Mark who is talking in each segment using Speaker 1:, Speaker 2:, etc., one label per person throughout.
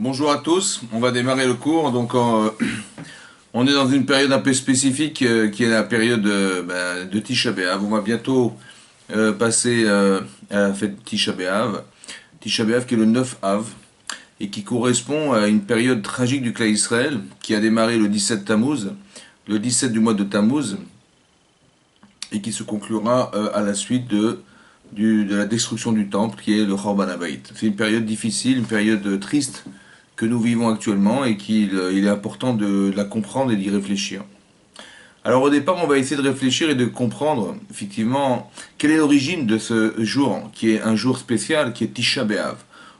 Speaker 1: Bonjour à tous, on va démarrer le cours. On est dans une période un peu spécifique qui est la période de Tisha B'Av. On va bientôt passer à la fête Tisha B'Av. Tisha B'Av qui est le 9 Av et qui correspond à une période tragique du clan Israël qui a démarré le 17 Tammuz, le 17 du mois de Tammuz, et qui se conclura à la suite de la destruction du temple qui est le Chorban Habayit. C'est une période difficile, une période triste que nous vivons actuellement et qu'il il est important de la comprendre et d'y réfléchir. Alors au départ, on va essayer de réfléchir et de comprendre effectivement quelle est l'origine de ce jour, qui est un jour spécial, qui est Tisha B'Av,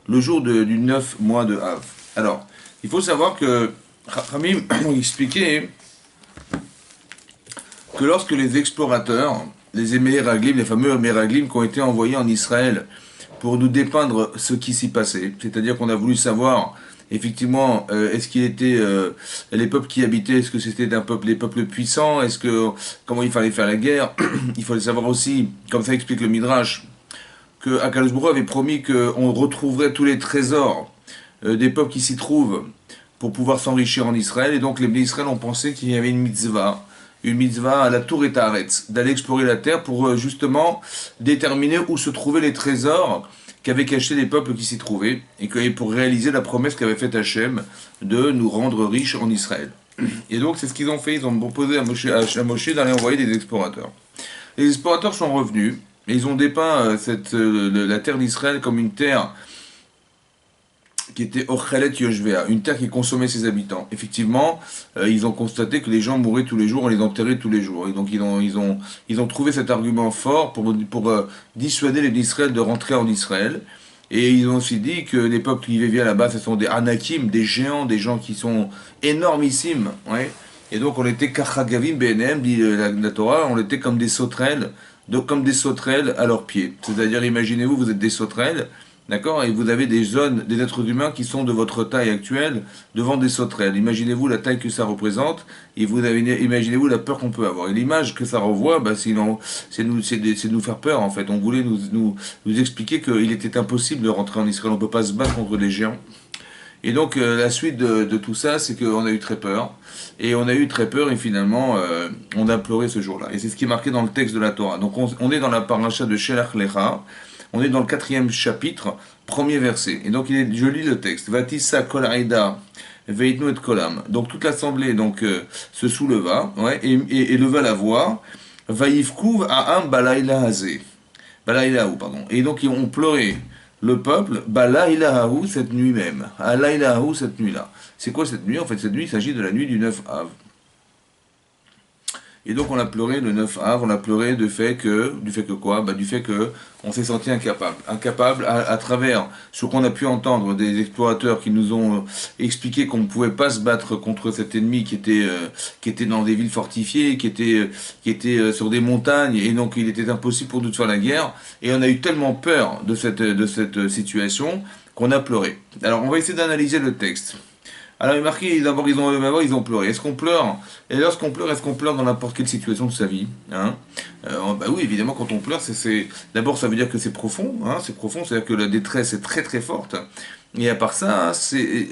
Speaker 1: le jour du 9 mois de Av. Alors, il faut savoir que Chachamim ont expliqué que lorsque les explorateurs, les Meraglim, les fameux Meraglim qui ont été envoyés en Israël pour nous dépeindre ce qui s'y passait, c'est-à-dire qu'on a voulu savoir effectivement, est-ce qu'il était les peuples qui habitaient, est-ce que c'était des peuples puissants, comment il fallait faire la guerre. Il fallait savoir aussi, comme ça explique le Midrash, que Akadosh Baruch Hu avait promis qu'on retrouverait tous les trésors des peuples qui s'y trouvent pour pouvoir s'enrichir en Israël. Et donc les Bnei Israël ont pensé qu'il y avait une mitzvah à la Tour et Taaretz, d'aller explorer la terre pour justement déterminer où se trouvaient les trésors qu'avaient caché les peuples qui s'y trouvaient, et pour réaliser la promesse qu'avait faite Hachem de nous rendre riches en Israël. Et donc c'est ce qu'ils ont fait, ils ont proposé à Moshe d'aller envoyer des explorateurs. Les explorateurs sont revenus, et ils ont dépeint la terre d'Israël comme une terre qui était Ochelet Yoshvea, une terre qui consommait ses habitants. Effectivement, ils ont constaté que les gens mouraient tous les jours, on les enterrait tous les jours. Et donc ils ont trouvé cet argument fort pour dissuader les d'Israël de rentrer en Israël. Et ils ont aussi dit que les peuples qui vivaient là-bas, ce sont des anakim, des géants, des gens qui sont énormissimes. Ouais. Et donc on était kachagavim benem, dit la Torah, on était comme des sauterelles, comme des sauterelles à leurs pieds. C'est-à-dire, imaginez-vous, vous êtes des sauterelles. D'accord. Et vous avez des êtres humains qui sont de votre taille actuelle devant des sauterelles. Imaginez-vous la taille que ça représente et imaginez-vous la peur qu'on peut avoir. Et l'image que ça renvoie, c'est de nous faire peur en fait. On voulait nous expliquer qu'il était impossible de rentrer en Israël. On ne peut pas se battre contre les géants. Et donc la suite de tout ça, c'est qu'on a eu très peur. Et on a eu très peur et finalement on a pleuré ce jour-là. Et c'est ce qui est marqué dans le texte de la Torah. Donc on est dans la paracha de Shelach Lecha. On est dans le 4e chapitre, premier verset. Et donc je lis le texte. Vatissa kol aïda veitnu et kolam. Donc toute l'assemblée se souleva, ouais, et leva la voix. Vaïfkouv aam balayla hazé. Balaylahu, pardon. Et donc ils ont pleuré le peuple, balaylahu, cette nuit même. Alaylahu, cette nuit-là. C'est quoi cette nuit? En fait, cette nuit, il s'agit de la nuit du 9 Av. Et donc on a pleuré le 9 Av, on a pleuré du fait que quoi? Du fait que on s'est senti incapable à travers ce qu'on a pu entendre des explorateurs qui nous ont expliqué qu'on ne pouvait pas se battre contre cet ennemi qui était dans des villes fortifiées, qui était sur des montagnes, et donc il était impossible pour nous de faire la guerre. Et on a eu tellement peur de cette situation qu'on a pleuré. Alors on va essayer d'analyser le texte. Alors il est marqué, d'abord ils ont pleuré. Est-ce qu'on pleure? Et lorsqu'on pleure, est-ce qu'on pleure dans n'importe quelle situation de sa vie, hein? Bah oui, évidemment, quand on pleure, d'abord ça veut dire que c'est profond, hein, c'est profond, c'est-à-dire que la détresse est très très forte. Et à part ça, il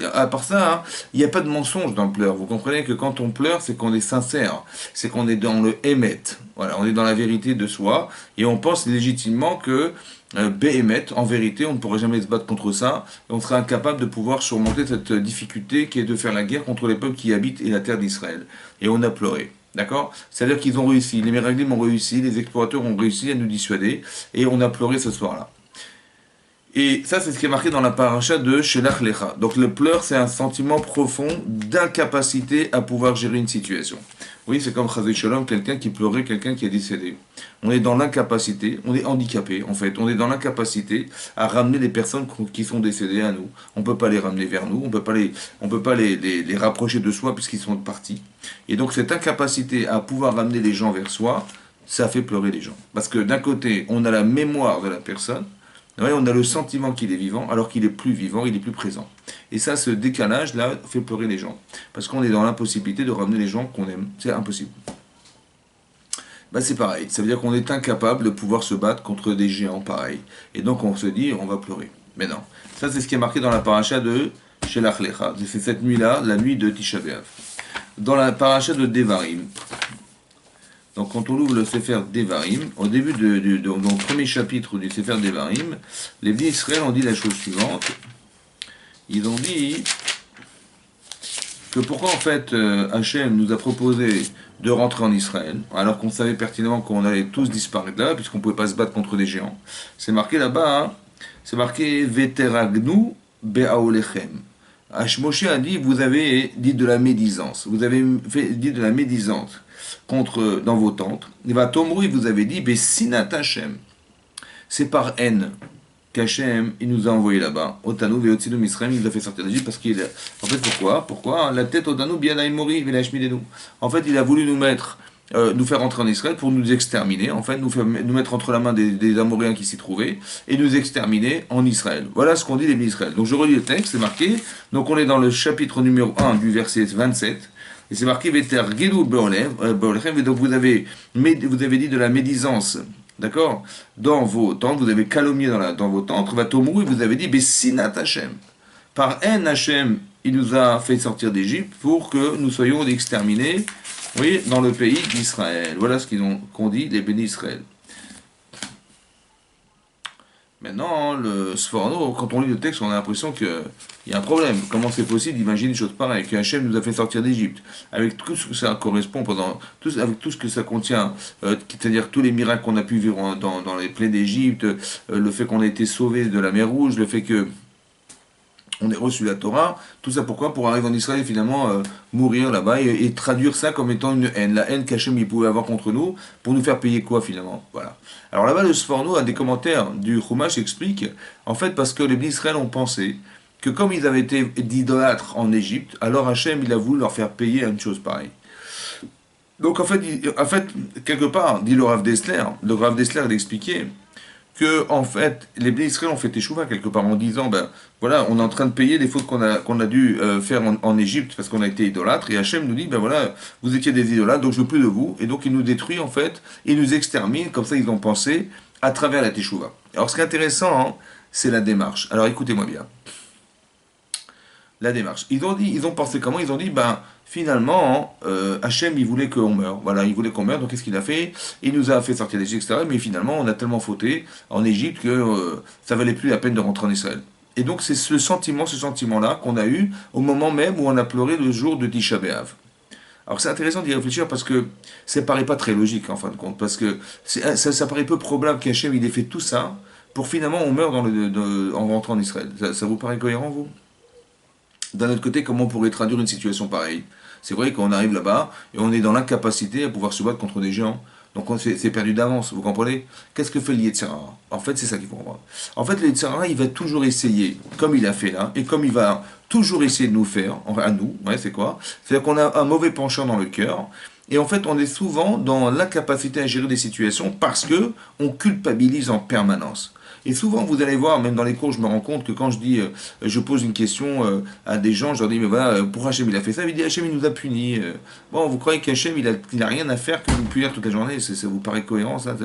Speaker 1: n'y a pas de mensonge dans le pleur. Vous comprenez que quand on pleure, c'est qu'on est sincère, c'est qu'on est dans le émet. Voilà, on est dans la vérité de soi, et on pense légitimement que Béhémet, en vérité, on ne pourrait jamais se battre contre ça, et on serait incapable de pouvoir surmonter cette difficulté qui est de faire la guerre contre les peuples qui habitent la terre d'Israël. Et on a pleuré. D'accord? C'est-à-dire qu'ils ont réussi, les Meraglim ont réussi, les explorateurs ont réussi à nous dissuader, et on a pleuré ce soir-là. Et ça, c'est ce qui est marqué dans la paracha de Shelach Lecha. Donc le pleur, c'est un sentiment profond d'incapacité à pouvoir gérer une situation. Oui, c'est comme Chazé Shalom, quelqu'un qui pleurait, quelqu'un qui est décédé. On est dans l'incapacité, on est handicapé en fait, on est dans l'incapacité à ramener les personnes qui sont décédées à nous. On ne peut pas les ramener vers nous, on peut pas les rapprocher de soi puisqu'ils sont partis. Et donc cette incapacité à pouvoir ramener les gens vers soi, ça fait pleurer les gens. Parce que d'un côté, on a la mémoire de la personne, ouais, on a le sentiment qu'il est vivant, alors qu'il est plus vivant, il est plus présent. Et ça, ce décalage-là fait pleurer les gens. Parce qu'on est dans l'impossibilité de ramener les gens qu'on aime. C'est impossible. Bah, c'est pareil. Ça veut dire qu'on est incapable de pouvoir se battre contre des géants pareils. Et donc on se dit, on va pleurer. Mais non. Ça, c'est ce qui est marqué dans la paracha de chez l'Achlecha. C'est cette nuit-là, la nuit de Tisha B'Av. Dans la paracha de Devarim, donc quand on ouvre le Sefer Devarim, au début dans le premier chapitre du Sefer Devarim, les Bnei Israël ont dit la chose suivante. Ils ont dit que pourquoi en fait Hachem nous a proposé de rentrer en Israël, alors qu'on savait pertinemment qu'on allait tous disparaître là, puisqu'on ne pouvait pas se battre contre des géants. C'est marqué là-bas, hein, c'est marqué Veteragnu Be'aolechem. Moshe a dit, vous avez dit de la médisance, vous avez dit de la médisance dans vos tentes. Et va Tomrou, vous avez dit, Bessinat Hachem. C'est par haine qu'Hachem, il nous a envoyé là-bas. Otanu ve'otzinu Misraim, il nous a fait sortir d'Égypte parce qu'il est... En fait, pourquoi la tête Otanu bianaï mori ve'lashmidenu. En fait, il a voulu nous faire entrer en Israël pour nous exterminer, en fait, nous mettre entre la main des Amoréens qui s'y trouvaient, et nous exterminer en Israël. Voilà ce qu'on dit les Israël. Donc je relis le texte, c'est marqué, donc on est dans le chapitre numéro 1 du verset 27, et c'est marqué, Veter Gilou Beolechem, et donc vous avez dit de la médisance, d'accord, dans vos tentes, vous avez calomnié dans vos tentes, va Tomrou, et vous avez dit, Bessinat Hachem. Par haine, Hachem, il nous a fait sortir d'Égypte pour que nous soyons exterminés, oui, dans le pays d'Israël. Voilà ce qu'ont dit les bénis Israël. Maintenant, le Sforno, quand on lit le texte, on a l'impression qu'il y a un problème. Comment c'est possible d'imaginer une chose pareille, que Hachem nous a fait sortir d'Égypte, avec tout ce que ça correspond, avec tout ce que ça contient, c'est-à-dire tous les miracles qu'on a pu vivre dans les plaies d'Égypte, le fait qu'on a été sauvé de la mer Rouge, le fait que on ait reçu la Torah, tout ça pourquoi? Pour arriver en Israël et finalement mourir là-bas et traduire ça comme étant une haine, la haine qu'Hachem il pouvait avoir contre nous, pour nous faire payer quoi finalement? Voilà. Alors là-bas, le Sforno a des commentaires du Chumash explique, en fait parce que les Bnei Israël ont pensé que comme ils avaient été d'idolâtres en Égypte, alors Hachem il a voulu leur faire payer une chose pareille. Donc en fait, quelque part, dit le Rav Dessler il expliquait que en fait les Bnei Israël ont fait échouva quelque part en disant ben voilà, on est en train de payer les fautes qu'on a dû faire en Égypte parce qu'on a été idolâtres, et Hachem nous dit ben voilà, vous étiez des idolâtres, donc je veux plus de vous, et donc il nous détruit en fait, il nous extermine, comme ça ils ont pensé à travers la teshuva. Alors ce qui est intéressant, hein, c'est la démarche. Alors écoutez-moi bien. La démarche. Ils ont pensé comment? Ils ont dit, ben, finalement, Hachem, il voulait qu'on meure. Voilà, il voulait qu'on meure, donc qu'est-ce qu'il a fait? Il nous a fait sortir d'Égypte, etc. Mais finalement, on a tellement fauté en Égypte que ça valait plus la peine de rentrer en Israël. Et donc, c'est ce sentiment-là qu'on a eu au moment même où on a pleuré le jour de Tisha B'Av. Alors, c'est intéressant d'y réfléchir parce que ça paraît pas très logique, en fin de compte. Parce que ça paraît peu probable qu'Hachem, il ait fait tout ça pour finalement on meurt en rentrant en Israël. Ça vous paraît cohérent, vous? D'un autre côté, comment on pourrait traduire une situation pareille? C'est vrai qu'on arrive là-bas et on est dans l'incapacité à pouvoir se battre contre des géants. Donc c'est perdu d'avance, vous comprenez? Qu'est-ce que fait le Yetzirah? En fait, c'est ça qu'il faut comprendre. En fait, le Yetzirah, il va toujours essayer, comme il a fait là, et comme il va toujours essayer de nous faire, à nous, ouais, c'est quoi? C'est-à-dire qu'on a un mauvais penchant dans le cœur, et en fait, on est souvent dans l'incapacité à gérer des situations parce que on culpabilise en permanence. Et souvent, vous allez voir, même dans les cours, je me rends compte que quand je pose une question à des gens, je leur dis, mais voilà, pourquoi Hachem il a fait ça? Il dit, Hachem il nous a punis. Bon, vous croyez qu'Hachem il a rien à faire que de nous punir toute la journée? Ça vous paraît cohérent, ça?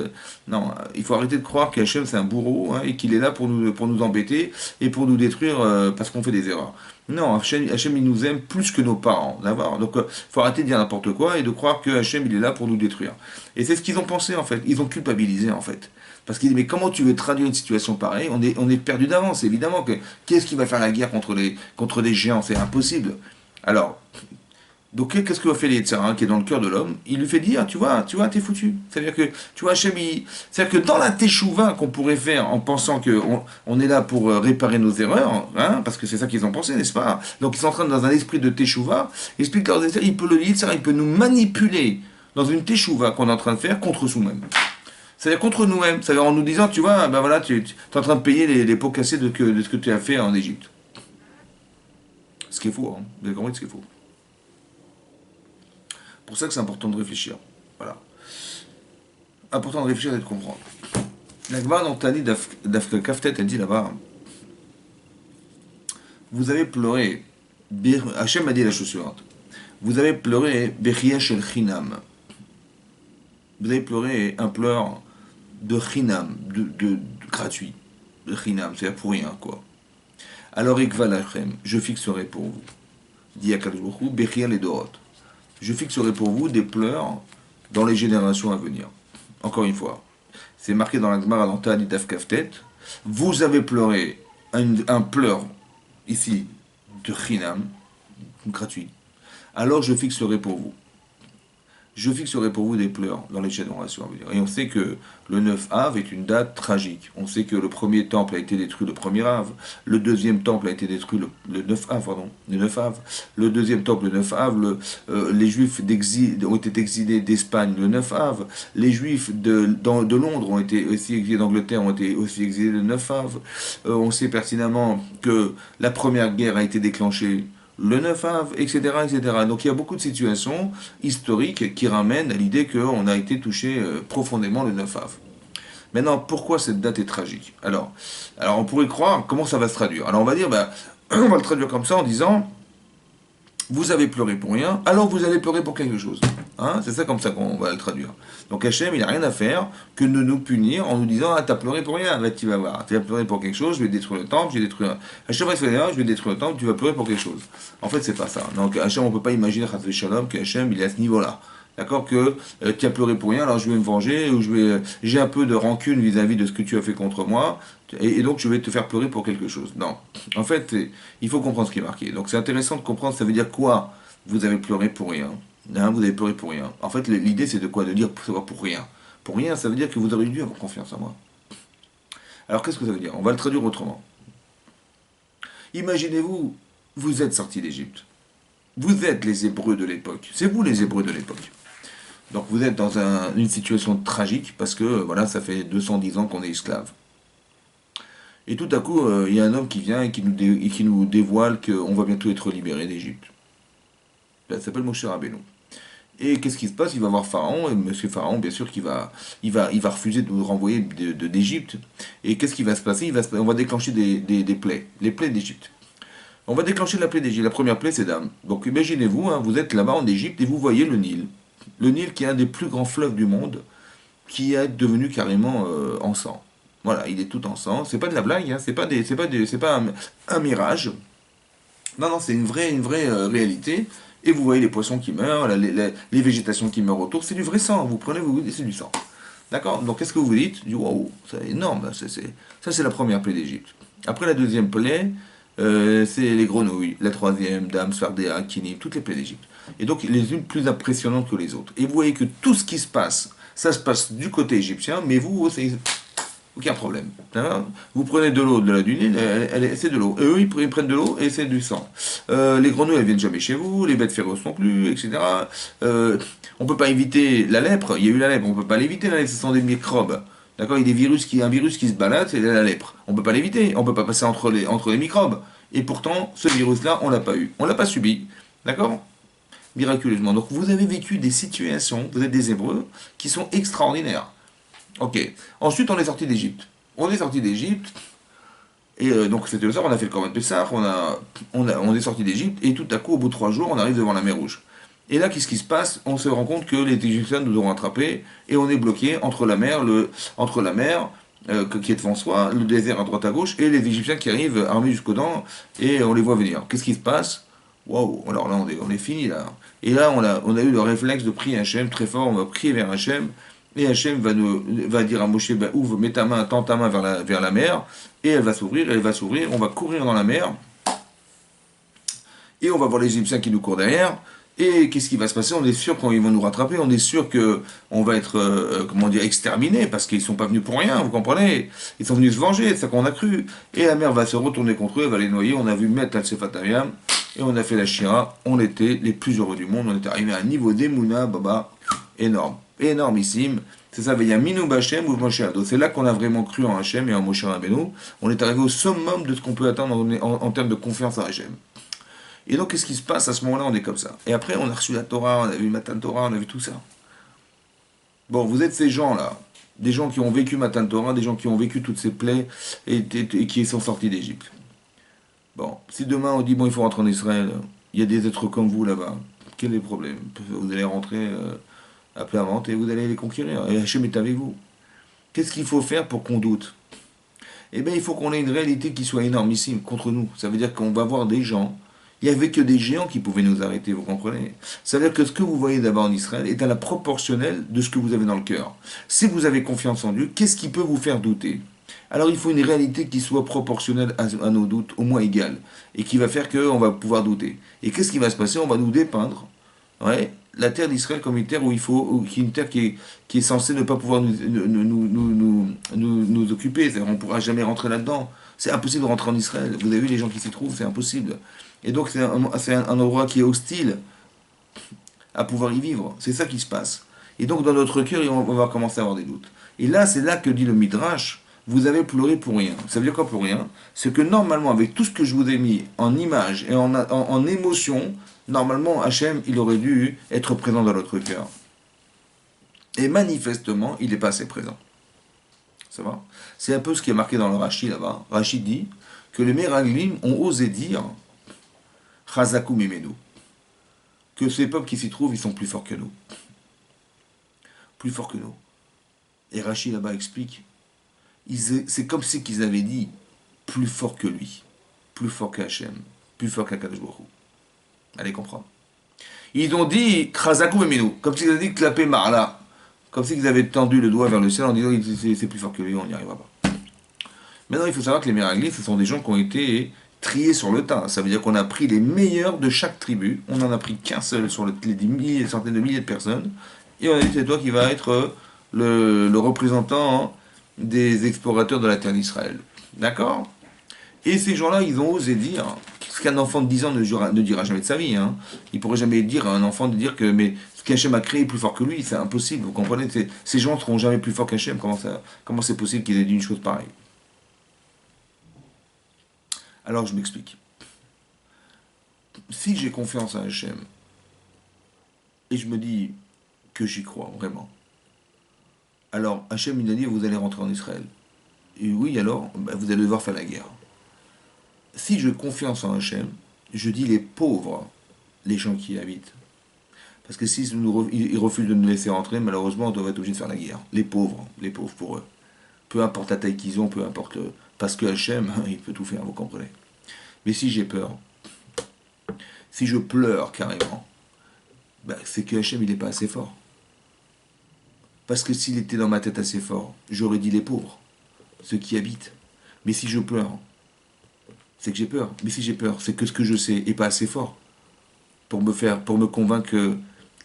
Speaker 1: Non, il faut arrêter de croire qu'Hachem c'est un bourreau, hein, et qu'il est là pour nous embêter et pour nous détruire parce qu'on fait des erreurs. Non, Hachem il nous aime plus que nos parents, d'accord? Donc il faut arrêter de dire n'importe quoi et de croire que Hachem il est là pour nous détruire. Et c'est ce qu'ils ont pensé en fait, ils ont culpabilisé en fait. Parce qu'il dit, mais comment tu veux traduire une situation pareille? On est perdu d'avance, évidemment. Qu'est-ce qui va faire la guerre contre des géants? C'est impossible. Alors, donc qu'est-ce que va faire l'Yetzirah, qui est dans le cœur de l'homme? Il lui fait dire, tu vois, t'es foutu. C'est-à-dire que, tu vois, Hachem, c'est-à-dire que dans la teshuva qu'on pourrait faire en pensant qu'on est là pour réparer nos erreurs, hein, parce que c'est ça qu'ils ont pensé, n'est-ce pas? Donc ils sont en train, dans un esprit de teshuva, explique leur il peut le Yetzirah, il peut nous manipuler dans une teshuva qu'on est en train de faire contre nous-mêmes. C'est-à-dire contre nous-mêmes, c'est-à-dire en nous disant, tu vois, ben voilà, tu es en train de payer les pots cassés de ce que tu as fait en Égypte. Ce qui est faux, hein. Vous avez compris ce qui est faux. Pour ça que c'est important de réfléchir. Voilà. Important de réfléchir et de comprendre. La Gemara dans Tani d'Afka Kaftet, elle dit là-bas, vous avez pleuré, Hachem a dit la chose suivante, vous avez pleuré Bechia Shel Chinam. Vous avez pleuré un pleur de chinam, de gratuit, de chinam, c'est-à-dire pour rien, quoi. Alors Ekvalachem, je fixerai pour vous, dit Akadosh Baruch Hu, Bechir les Dorot. Je fixerai pour vous des pleurs dans les générations à venir. Encore une fois, c'est marqué dans la Gemara dans Ta'anit Daf Kaftet. Vous avez pleuré un pleur ici de Chinam, gratuit. Alors je fixerai pour vous. Je fixerai pour vous des pleurs dans les générations à venir. Et on sait que le 9 Av est une date tragique. On sait que le premier temple a été détruit le 1er Av. Le deuxième temple a été détruit le 9 Av, pardon. Le 9 Av. Le deuxième temple, le 9 Av. Les Juifs d'exil ont été exilés d'Espagne le 9 Av. Les Juifs de Londres ont été aussi exilés, d'Angleterre ont été aussi exilés le 9 Av. On sait pertinemment que la première guerre a été déclenchée le 9 Av, etc., etc. Donc il y a beaucoup de situations historiques qui ramènent à l'idée qu'on a été touché profondément le 9 Av. Maintenant, pourquoi cette date est tragique? Alors on pourrait croire, comment ça va se traduire? Alors on va dire, on va le traduire comme ça en disant, vous avez pleuré pour rien, alors vous allez pleurer pour quelque chose. Hein, c'est ça comme ça qu'on va le traduire. Donc Hachem, il n'a rien à faire que de nous punir en nous disant, ah, t'as pleuré pour rien, là tu vas voir, tu vas pleurer pour quelque chose, je vais détruire le temple, je vais détruire... Hachem va se faire, je vais détruire le temple, tu vas pleurer pour quelque chose. En fait, c'est pas ça. Donc Hachem, on ne peut pas imaginer, Shalom, que Hachem, il est à ce niveau-là. D'accord, que tu as pleuré pour rien, alors je vais me venger, ou j'ai un peu de rancune vis-à-vis de ce que tu as fait contre moi, et donc je vais te faire pleurer pour quelque chose. Non. En fait, il faut comprendre ce qui est marqué. Donc c'est intéressant de comprendre, ça veut dire quoi? Vous avez pleuré pour rien. Hein, vous avez pleuré pour rien. En fait, l'idée c'est de quoi? De dire pour rien. Pour rien, ça veut dire que vous aurez dû avoir confiance en moi. Alors qu'est-ce que ça veut dire? On va le traduire autrement. Imaginez-vous, vous êtes sortis d'Égypte. Vous êtes les Hébreux de l'époque. C'est vous les Hébreux de l'époque. Donc vous êtes dans une situation tragique parce que voilà, ça fait 210 ans qu'on est esclave. Et tout à coup, il y a un homme qui vient et qui nous dévoile qu'on va bientôt être libéré d'Égypte. Ça s'appelle Moshe Rabbeinu. Et qu'est-ce qui se passe? Il va voir Pharaon, et monsieur Pharaon, bien sûr, il va refuser de nous renvoyer d'Égypte. Et qu'est-ce qui va se passer? On va déclencher des plaies, les plaies d'Égypte. On va déclencher la plaie d'Égypte. La première plaie, c'est d'âme. Donc imaginez-vous, hein, vous êtes là-bas en Égypte et vous voyez le Nil. Le Nil qui est un des plus grands fleuves du monde, qui est devenu carrément en sang. Voilà, il est tout en sang. C'est pas de la blague, hein, c'est pas un mirage. Non, non, c'est une vraie réalité. Et vous voyez les poissons qui meurent, les végétations qui meurent autour. C'est du vrai sang. Vous prenez, c'est du sang. D'accord? Donc qu'est-ce que vous dites? Waouh, c'est énorme. Ça, c'est la première plaie d'Égypte. Après la deuxième plaie, c'est les grenouilles. La troisième, Dame, Sfardéa, Kinim, toutes les plaies d'Égypte. Et donc les unes plus impressionnantes que les autres. Et vous voyez que tout ce qui se passe, ça se passe du côté égyptien, mais vous, c'est aucun problème. Hein, vous prenez de l'eau de la du Nil, c'est de l'eau. Et eux, ils prennent de l'eau et c'est du sang. Les grenouilles, elles viennent jamais chez vous, les bêtes féroces non plus, etc. On peut pas éviter la lèpre. Il y a eu la lèpre, on peut pas l'éviter, la lèpre, ce sont des microbes. D'accord, il y a un virus qui se balade, c'est la lèpre. On peut pas l'éviter, on peut pas passer entre les microbes. Et pourtant, ce virus-là, on l'a pas eu, on l'a pas subi. D'accord? Miraculeusement. Donc vous avez vécu des situations, vous êtes des Hébreux, qui sont extraordinaires. Ok. Ensuite, on est sorti d'Égypte. On est sorti d'Égypte, et donc c'était le soir, on a fait le Corban Pessah, on est sorti d'Égypte, et tout à coup, au bout de 3 jours, on arrive devant la mer Rouge. Et là, qu'est-ce qui se passe? On se rend compte que les Égyptiens nous ont rattrapés, et on est bloqué entre la mer, qui est devant soi, le désert à droite à gauche, et les Égyptiens qui arrivent armés jusqu'aux dents, et on les voit venir. Qu'est-ce qui se passe? Waouh, alors là, on est fini, là. Et là, on a eu le réflexe de prier Hachem très fort, on va prier vers Hachem, et Hachem va dire à Moshe, ouvre, mets ta main, tends ta main vers la mer, et elle va s'ouvrir, on va courir dans la mer, et on va voir les Égyptiens qui nous courent derrière, et qu'est-ce qui va se passer? On est sûr qu'ils vont nous rattraper, on est sûr qu'on va être, exterminés, parce qu'ils ne sont pas venus pour rien, vous comprenez? Ils sont venus se venger, c'est ça qu'on a cru. Et la mer va se retourner contre eux, elle va les noyer, on a vu mettre Al-Sefatayam, et on a fait la Shira, on était les plus heureux du monde, on était arrivé à un niveau d'Emouna, baba, énorme, énormissime. C'est ça, il y a Minou Bachem ou Moshe Ado. C'est là qu'on a vraiment cru en Hachem et en Moshe Rabbeinu. On est arrivé au summum de ce qu'on peut atteindre en termes de confiance en Hachem. Et donc, qu'est-ce qui se passe à ce moment-là? On est comme ça. Et après, on a reçu la Torah, on a vu Matan Torah, on a vu tout ça. Bon, vous êtes ces gens-là, des gens qui ont vécu Matan Torah, des gens qui ont vécu toutes ces plaies et qui sont sortis d'Égypte. Bon, si demain on dit, bon, il faut rentrer en Israël, il y a des êtres comme vous là-bas, quel est le problème? Vous allez rentrer à plein ventre et vous allez les conquérir. Et Hachem est avec vous. Qu'est-ce qu'il faut faire pour qu'on doute? eh bien il faut qu'on ait une réalité qui soit énormissime contre nous. Ça veut dire qu'on va voir des gens. Il n'y avait que des géants qui pouvaient nous arrêter, vous comprenez? Ça veut dire que ce que vous voyez d'abord en Israël est à la proportionnelle de ce que vous avez dans le cœur. Si vous avez confiance en Dieu, qu'est-ce qui peut vous faire douter? Alors il faut une réalité qui soit proportionnelle à nos doutes, au moins égale, et qui va faire qu'on va pouvoir douter. Et qu'est-ce qui va se passer? On va nous dépeindre, ouais, la terre d'Israël comme une terre où il faut, qui est une terre qui est censée ne pas pouvoir nous occuper. On ne pourra jamais rentrer là-dedans. C'est impossible de rentrer en Israël. Vous avez vu les gens qui s'y trouvent, c'est impossible. Et donc c'est un endroit qui est hostile à pouvoir y vivre. C'est ça qui se passe. Et donc dans notre cœur, on va commencer à avoir des doutes. Et là, c'est là que dit le Midrash, vous avez pleuré pour rien. Ça veut dire quoi pour rien? C'est que normalement, avec tout ce que je vous ai mis en image et en émotion, normalement, Hachem, il aurait dû être présent dans notre cœur. Et manifestement, il n'est pas assez présent. Ça va? C'est un peu ce qui est marqué dans le Rashi là-bas. Rashi dit que les Meraglim ont osé dire Chazaku Mimenu, que ces peuples qui s'y trouvent, ils sont plus forts que nous. Plus forts que nous. Et Rashi là-bas explique, c'est comme si qu'ils avaient dit plus fort que lui, plus fort qu'Hachem, plus fort qu'Akadosh Baruch Hu. Allez comprendre. Ils ont dit Krazakou Meminu, comme s'ils avaient dit clapé Marla, comme s'ils avaient tendu le doigt vers le ciel en disant c'est plus fort que lui, on n'y arrivera pas. Maintenant, il faut savoir que les Meraglim, ce sont des gens qui ont été triés sur le tas. Ça veut dire qu'on a pris les meilleurs de chaque tribu, on n'en a pris qu'un seul sur les milliers, les centaines de milliers de personnes, et on a dit c'est toi qui vas être le représentant des explorateurs de la terre d'Israël. D'accord? Et ces gens-là, ils ont osé dire ce qu'un enfant de 10 ans ne dira jamais de sa vie. Hein. Il ne pourrait jamais dire à un enfant de dire que mais ce qu'Hachem a créé est plus fort que lui. C'est impossible, vous comprenez? Ces gens ne seront jamais plus forts qu'Hachem. Comment c'est possible qu'ils aient dit une chose pareille? Alors je m'explique. Si j'ai confiance en Hachem, et je me dis que j'y crois vraiment, alors Hachem il a dit vous allez rentrer en Israël. Et oui, alors, vous allez devoir faire la guerre. Si je confiance en Hachem, je dis les pauvres, les gens qui y habitent. Parce que s'ils ils refusent de nous laisser rentrer, malheureusement, on doit être obligé de faire la guerre. Les pauvres pour eux. Peu importe la taille qu'ils ont, peu importe. Parce que Hachem, il peut tout faire, vous comprenez. Mais si j'ai peur, si je pleure carrément, c'est que Hachem, il n'est pas assez fort. Parce que s'il était dans ma tête assez fort, j'aurais dit les pauvres, ceux qui habitent. Mais si je pleure, c'est que j'ai peur. Mais si j'ai peur, c'est que ce que je sais est pas assez fort pour me convaincre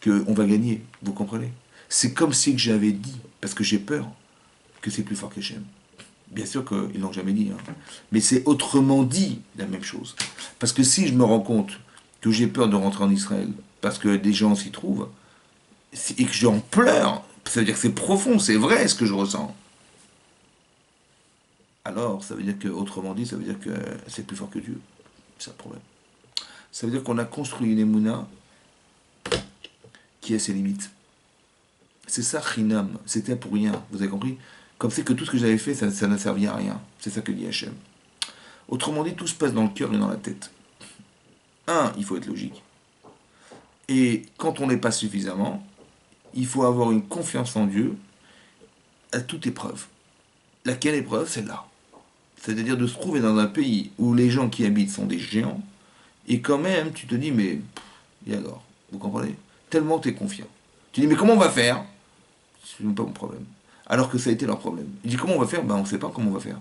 Speaker 1: que on va gagner. Vous comprenez? C'est comme si que j'avais dit, parce que j'ai peur, que c'est plus fort qu'Hachem. Bien sûr qu'ils l'ont jamais dit, hein. Mais c'est autrement dit la même chose. Parce que si je me rends compte que j'ai peur de rentrer en Israël, parce que des gens s'y trouvent, et que j'en pleure, ça veut dire que c'est profond, c'est vrai ce que je ressens. Alors, ça veut dire que, autrement dit, ça veut dire que c'est plus fort que Dieu. C'est un problème. Ça veut dire qu'on a construit une émouna qui a ses limites. C'est ça, Chinam. C'était pour rien. Vous avez compris? Comme c'est que tout ce que j'avais fait, ça n'a servi à rien. C'est ça que dit Hachem. Autrement dit, tout se passe dans le cœur et dans la tête. Il faut être logique. Et quand on n'est pas suffisamment, il faut avoir une confiance en Dieu à toute épreuve. Laquelle épreuve? Celle-là. C'est-à-dire de se trouver dans un pays où les gens qui habitent sont des géants, et quand même, tu te dis, mais, et alors? Vous comprenez? Tellement tu es confiant. Tu dis, mais comment on va faire? C'est même pas mon problème. Alors que ça a été leur problème. Il dit, comment on va faire? On ne sait pas comment on va faire.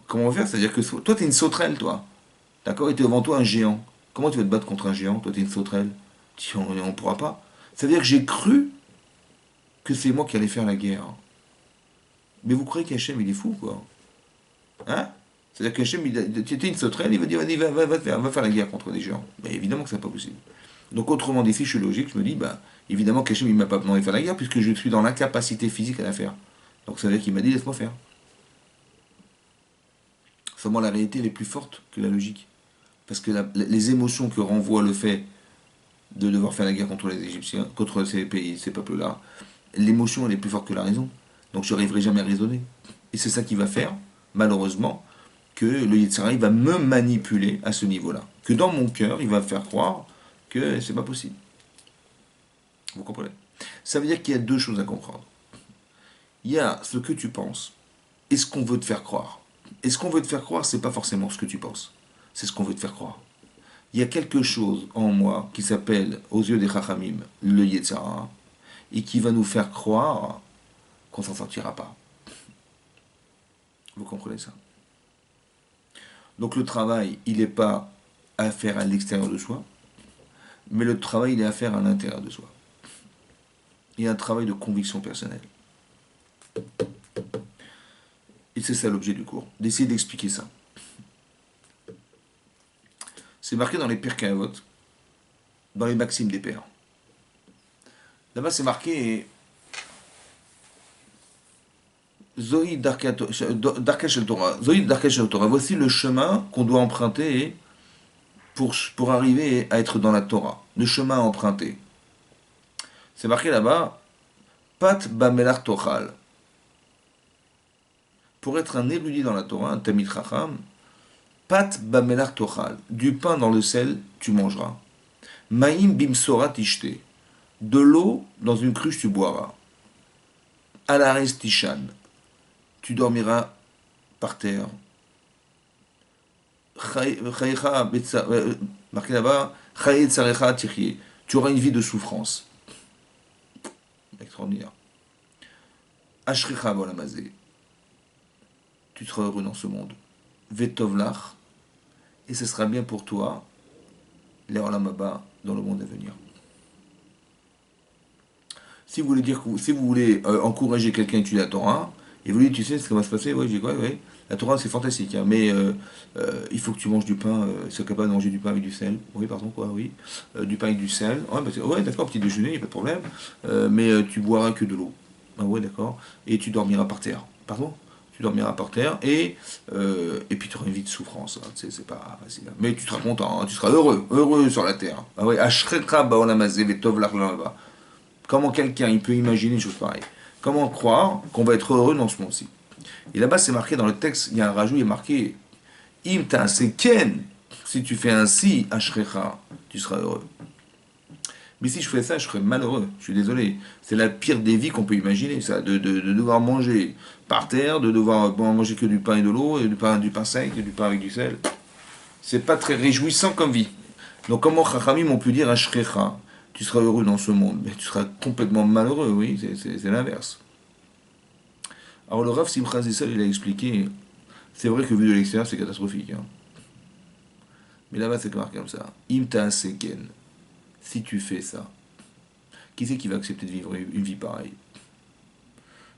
Speaker 1: Comment on va faire? C'est-à-dire que toi, tu es une sauterelle, toi. D'accord? Et tu es devant toi un géant. Comment tu vas te battre contre un géant? Toi, tu es une sauterelle. On ne pourra pas. Ça veut dire que j'ai cru que c'est moi qui allais faire la guerre. Mais vous croyez qu'Hachem, il est fou, quoi? Hein? C'est-à-dire qu'Hachem, tu étais une sauterelle, il va dire, vas-y, va faire la guerre contre des géants. Mais évidemment que c'est pas possible. Donc autrement dit, si je suis logique, je me dis, évidemment qu'Hachem, il m'a pas demandé de faire la guerre, puisque je suis dans l'incapacité physique à la faire. Donc ça veut dire qu'il m'a dit, laisse-moi faire. Seulement la réalité, elle est plus forte que la logique. Parce que les émotions que renvoie le fait de devoir faire la guerre contre les Égyptiens, contre ces pays, ces peuples-là, l'émotion, elle est plus forte que la raison. Donc je n'arriverai jamais à raisonner. Et c'est ça qui va faire, malheureusement, que le Yetzirah va me manipuler à ce niveau-là. Que dans mon cœur, il va me faire croire que c'est pas possible. Vous comprenez? Ça veut dire qu'il y a deux choses à comprendre. Il y a ce que tu penses et ce qu'on veut te faire croire. Et ce qu'on veut te faire croire, c'est pas forcément ce que tu penses. C'est ce qu'on veut te faire croire. Il y a quelque chose en moi qui s'appelle, aux yeux des Chachamim, le Yetzara, et qui va nous faire croire qu'on s'en sortira pas. Vous comprenez ça? Donc le travail, il n'est pas à faire à l'extérieur de soi, mais le travail, il est à faire à l'intérieur de soi. Il y a un travail de conviction personnelle. Et c'est ça l'objet du cours, d'essayer d'expliquer ça. C'est marqué dans les Pirkei Avot, dans les maximes des pères. Là-bas, c'est marqué Zoï Darkeshel Torah. Zoï Darkeshel Torah. Voici le chemin qu'on doit emprunter pour arriver à être dans la Torah. Le chemin à emprunter. C'est marqué là-bas Pat Bamelar Tochal. Pour être un érudit dans la Torah, un Tamid Chacham, Pat Bamelar Tochal. Du pain dans le sel, tu mangeras. Maïm Bimsora Tishte. De l'eau dans une cruche, tu boiras. Alares Tishan. Tu dormiras par terre. Marqué là-bas, tu auras une vie de souffrance. Extraordinaire. Ashricha Bolamazé. Tu seras heureux dans ce monde. Vetovlach. Et ce sera bien pour toi, les Olamaba, dans le monde à venir. Si vous voulez dire que si vous voulez encourager quelqu'un à étudier la Torah, et vous lui dites, tu sais ce qui va se passer, oui, j'ai quoi, oui. La Torah c'est fantastique, hein, mais il faut que tu manges du pain, sois capable de manger du pain avec du sel. Oui, pardon, quoi, oui. Du pain avec du sel. Ouais, bah, ouais d'accord, petit déjeuner, il n'y a pas de problème. Mais tu boiras que de l'eau. Ah ouais, d'accord. Et tu dormiras par terre. Pardon? Tu dormiras par terre et puis tu auras une vie de souffrance. Hein, c'est pas facile. Mais tu seras content, hein, tu seras heureux sur la terre. Ah ouais, Ashreka Baolamazé Vetov Lachlava. Comment quelqu'un il peut imaginer une chose pareille? Comment croire qu'on va être heureux dans ce monde-ci? Et là-bas, c'est marqué dans le texte, il y a un rajout, il est marqué Im Ken. Si tu fais ainsi, Ashrecha, tu seras heureux. Mais si je fais ça, je serais malheureux. Je suis désolé. C'est la pire des vies qu'on peut imaginer, ça. De devoir manger par terre, de devoir manger que du pain et de l'eau, et du pain sec, et du pain avec du sel. C'est pas très réjouissant comme vie. Donc, comment Chachamim ont pu dire Ashrecha? Tu seras heureux dans ce monde, mais tu seras complètement malheureux, oui, c'est l'inverse. Alors le Rav Simcha Zissel, il a expliqué, c'est vrai que vu de l'extérieur, c'est catastrophique. Hein. Mais là-bas, c'est marqué comme ça. Imta seken. Si tu fais ça, qui c'est qui va accepter de vivre une vie pareille?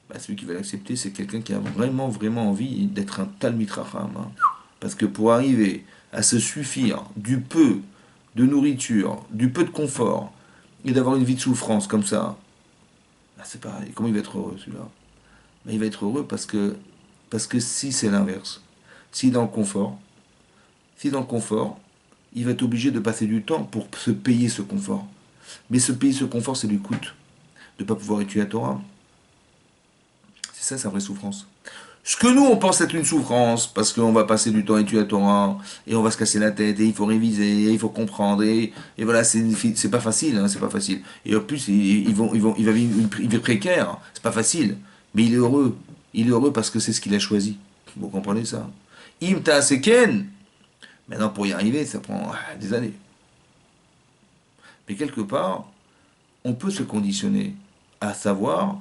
Speaker 1: Bah, celui qui va l'accepter, c'est quelqu'un qui a vraiment, vraiment envie d'être un Talmid Chacham. Hein. Parce que pour arriver à se suffire du peu de nourriture, du peu de confort, et d'avoir une vie de souffrance comme ça, bah, c'est pareil. Comment il va être heureux, celui-là? Bah, il va être heureux parce que si c'est l'inverse, si dans le confort, si dans le confort, il va être obligé de passer du temps pour se payer ce confort. Mais se payer ce confort, ça lui coûte de ne pas pouvoir étudier la Torah. C'est ça sa vraie souffrance. Ce que nous, on pense être une souffrance, parce qu'on va passer du temps à étudier la Torah, et on va se casser la tête, et il faut réviser, et il faut comprendre, et voilà, c'est pas facile, hein, c'est pas facile. Et en plus, il va vivre une vie précaire, c'est pas facile. Mais il est heureux. Il est heureux parce que c'est ce qu'il a choisi. Vous comprenez ça? Imta seken. Maintenant, pour y arriver, ça prend des années. Mais quelque part, on peut se conditionner à savoir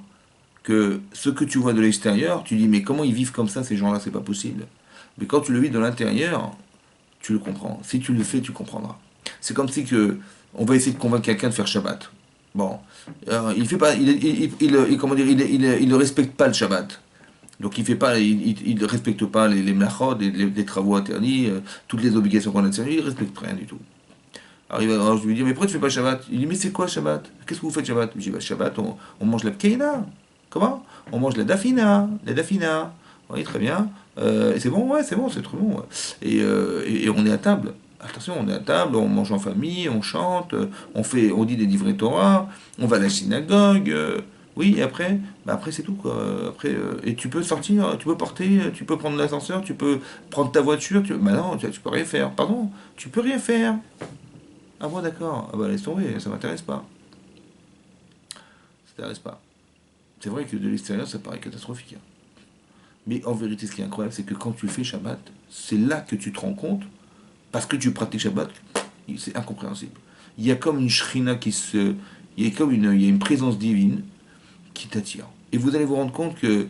Speaker 1: que ce que tu vois de l'extérieur, tu dis, mais comment ils vivent comme ça, ces gens-là, c'est pas possible. Mais quand tu le vis de l'intérieur, tu le comprends. Si tu le fais, tu comprendras. C'est comme si que on va essayer de convaincre quelqu'un de faire Shabbat. Bon, il fait pas, comment dire, il ne respecte pas le Shabbat. Donc il fait pas, il respecte pas les mlachot, les travaux interdits, toutes les obligations qu'on a de il respecte rien du tout. Alors je lui dis, mais pourquoi tu fais pas Shabbat? Il dit, mais c'est quoi Shabbat? Qu'est-ce que vous faites Shabbat? Je dis, bah Shabbat, on mange la pkeina. Comment? On mange la dafina. La dafina. Oui, très bien. Et c'est bon, ouais, c'est bon, c'est trop bon. Ouais. Et on est à table. Attention, on est à table, on mange en famille, on chante, on dit des livrets Torah, on va à la synagogue. Oui, et après, bah après c'est tout quoi. Après, et tu peux sortir, tu peux porter, tu peux prendre l'ascenseur, tu peux prendre ta voiture, bah non, tu peux rien faire. Pardon, tu peux rien faire. Ah bon, d'accord. Ah bah laisse tomber, ça m'intéresse pas. Ça m'intéresse pas. C'est vrai que de l'extérieur, ça paraît catastrophique. Hein. Mais en vérité, ce qui est incroyable, c'est que quand tu fais Shabbat, c'est là que tu te rends compte, parce que tu pratiques Shabbat, c'est incompréhensible. Il y a comme une shrina qui se... il y a une présence divine qui t'attire. Et vous allez vous rendre compte que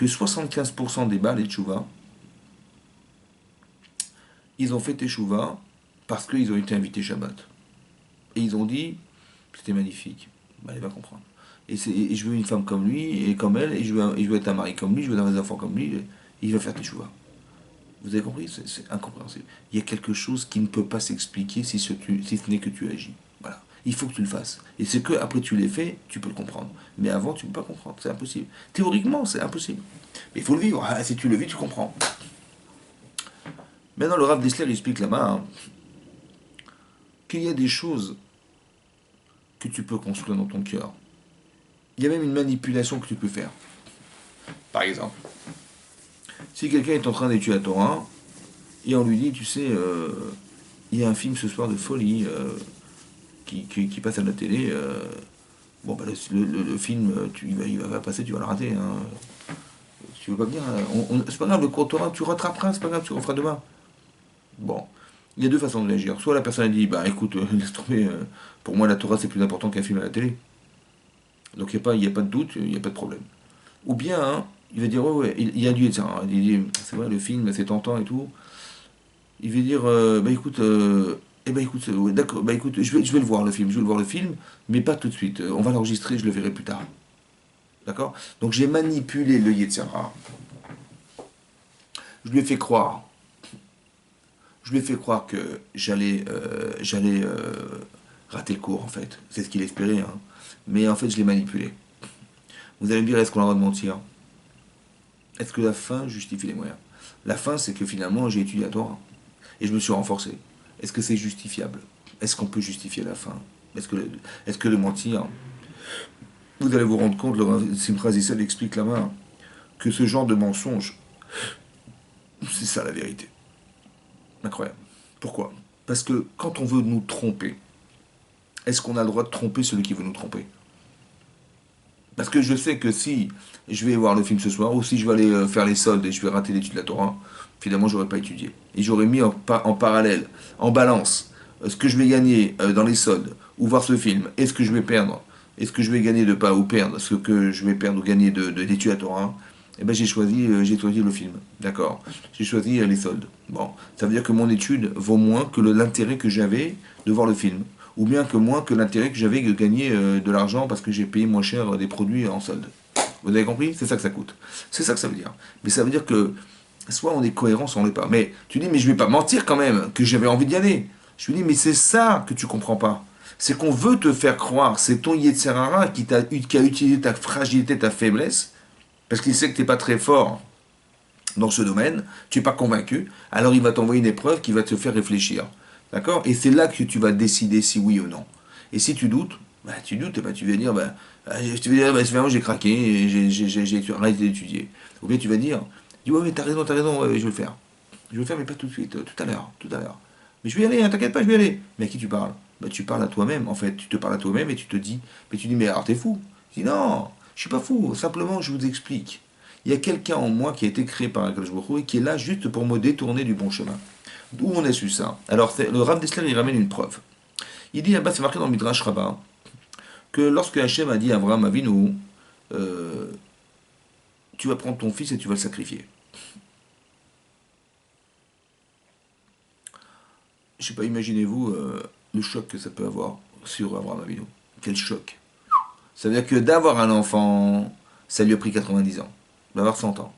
Speaker 1: 75% des Baal et Tchouva, ils ont fait Teshuvah parce qu'ils ont été invités Shabbat. Et ils ont dit, c'était magnifique. Bah, elle va comprendre. Et je veux une femme comme lui, et comme elle, et je veux être un mari comme lui, je veux avoir des enfants comme lui, et il va faire Teshuvah. Vous avez compris? C'est incompréhensible. Il y a quelque chose qui ne peut pas s'expliquer si ce n'est que tu agis. Voilà. Il faut que tu le fasses. Et c'est que après tu l'aies fait, tu peux le comprendre. Mais avant, tu ne peux pas comprendre. C'est impossible. Théoriquement, c'est impossible. Mais il faut le vivre. Ah, si tu le vis, tu comprends. Maintenant, le Rav Dessler explique là-bas hein, qu'il y a des choses que tu peux construire dans ton cœur. Il y a même une manipulation que tu peux faire. Par exemple, si quelqu'un est en train d'étudier la Torah, et on lui dit, tu sais, il y a un film ce soir de folie qui passe à la télé. Bon, bah, le film, il va passer, tu vas le rater. Hein. Tu veux pas venir c'est pas grave, le cours Torah, tu rattraperas, c'est pas grave, tu referas demain. Bon, il y a deux façons de réagir. Soit la personne a dit, bah écoute, laisse tomber, pour moi la Torah c'est plus important qu'un film à la télé. Donc il y a pas de doute, il n'y a pas de problème. Ou bien, hein, il va dire, ouais, ouais, il y a du ça. Il dit, c'est vrai, le film, c'est tentant et tout. Il va dire, bah écoute, écoute, ouais, d'accord, bah écoute, je vais le voir le film, je vais le voir le film, mais pas tout de suite. On va l'enregistrer, je le verrai plus tard. D'accord? Donc j'ai manipulé le Yetzirah. Je lui ai fait croire. Je lui ai fait croire que j'allais rater le cours, en fait. C'est ce qu'il espérait, hein. Mais en fait, je l'ai manipulé. Vous allez me dire, est-ce qu'on a le droit de mentir? Est-ce que la fin justifie les moyens? La fin, c'est que finalement, j'ai étudié à Torah. Et je me suis renforcé. Est-ce que c'est justifiable? Est-ce qu'on peut justifier la fin? Est-ce que de mentir? Vous allez vous rendre compte, le Simcha Zissel explique là-bas, que ce genre de mensonge, c'est ça la vérité. Incroyable. Pourquoi? Parce que quand on veut nous tromper, est-ce qu'on a le droit de tromper celui qui veut nous tromper? Parce que je sais que si je vais voir le film ce soir, ou si je vais aller faire les soldes et je vais rater l'étude de la Torah, finalement, j'aurais pas étudié. Et j'aurais mis en parallèle, en balance, ce que je vais gagner dans les soldes, ou voir ce film, et ce que je vais perdre, et ce que je vais gagner de pas, ou perdre, ce que je vais perdre ou gagner d'études à Torah, eh ben j'ai choisi le film. D'accord. J'ai choisi les soldes. Bon, ça veut dire que mon étude vaut moins que l'intérêt que j'avais de voir le film. Ou bien que moins que l'intérêt que j'avais de gagner de l'argent parce que j'ai payé moins cher des produits en solde. Vous avez compris? C'est ça que ça coûte. C'est ça que ça veut dire. Mais ça veut dire que soit on est cohérent, soit on l'est pas. Mais tu dis, mais je vais pas mentir quand même, que j'avais envie d'y aller. Je lui dis, mais c'est ça que tu comprends pas. C'est qu'on veut te faire croire, c'est ton Yetzerara qui a utilisé ta fragilité, ta faiblesse, parce qu'il sait que tu n'es pas très fort dans ce domaine, tu n'es pas convaincu, alors il va t'envoyer une épreuve qui va te faire réfléchir. D'accord? Et c'est là que tu vas décider si oui ou non. Et si tu doutes, bah, tu doutes, bah, tu vas dire, bah, finalement j'ai craqué, j'ai arrêté d'étudier. Ou bien tu vas dire, ouais, mais t'as raison, ouais, je vais le faire. Je vais le faire, mais pas tout de suite, tout à l'heure, tout à l'heure. Mais je vais y aller, hein, t'inquiète pas, je vais y aller. Mais à qui tu parles? Bah, tu parles à toi-même, en fait. Tu te parles à toi-même et tu dis, mais alors t'es fou. Je dis, non, je suis pas fou, simplement je vous explique. Il y a quelqu'un en moi qui a été créé par Akadosh Baruch Hu et qui est là juste pour me détourner du bon chemin. D'où on a su ça? Alors, le Rav Dessler, il ramène une preuve. Il dit, là-bas, c'est marqué dans le Midrash Rabbah, que lorsque Hachem a dit à Abraham Avinu, euh, tu vas prendre ton fils et tu vas le sacrifier. Je sais pas, imaginez-vous le choc que ça peut avoir sur Abraham Avinu. Quel choc. Ça veut dire que d'avoir un enfant, ça lui a pris 90 ans. Il va avoir 100 ans.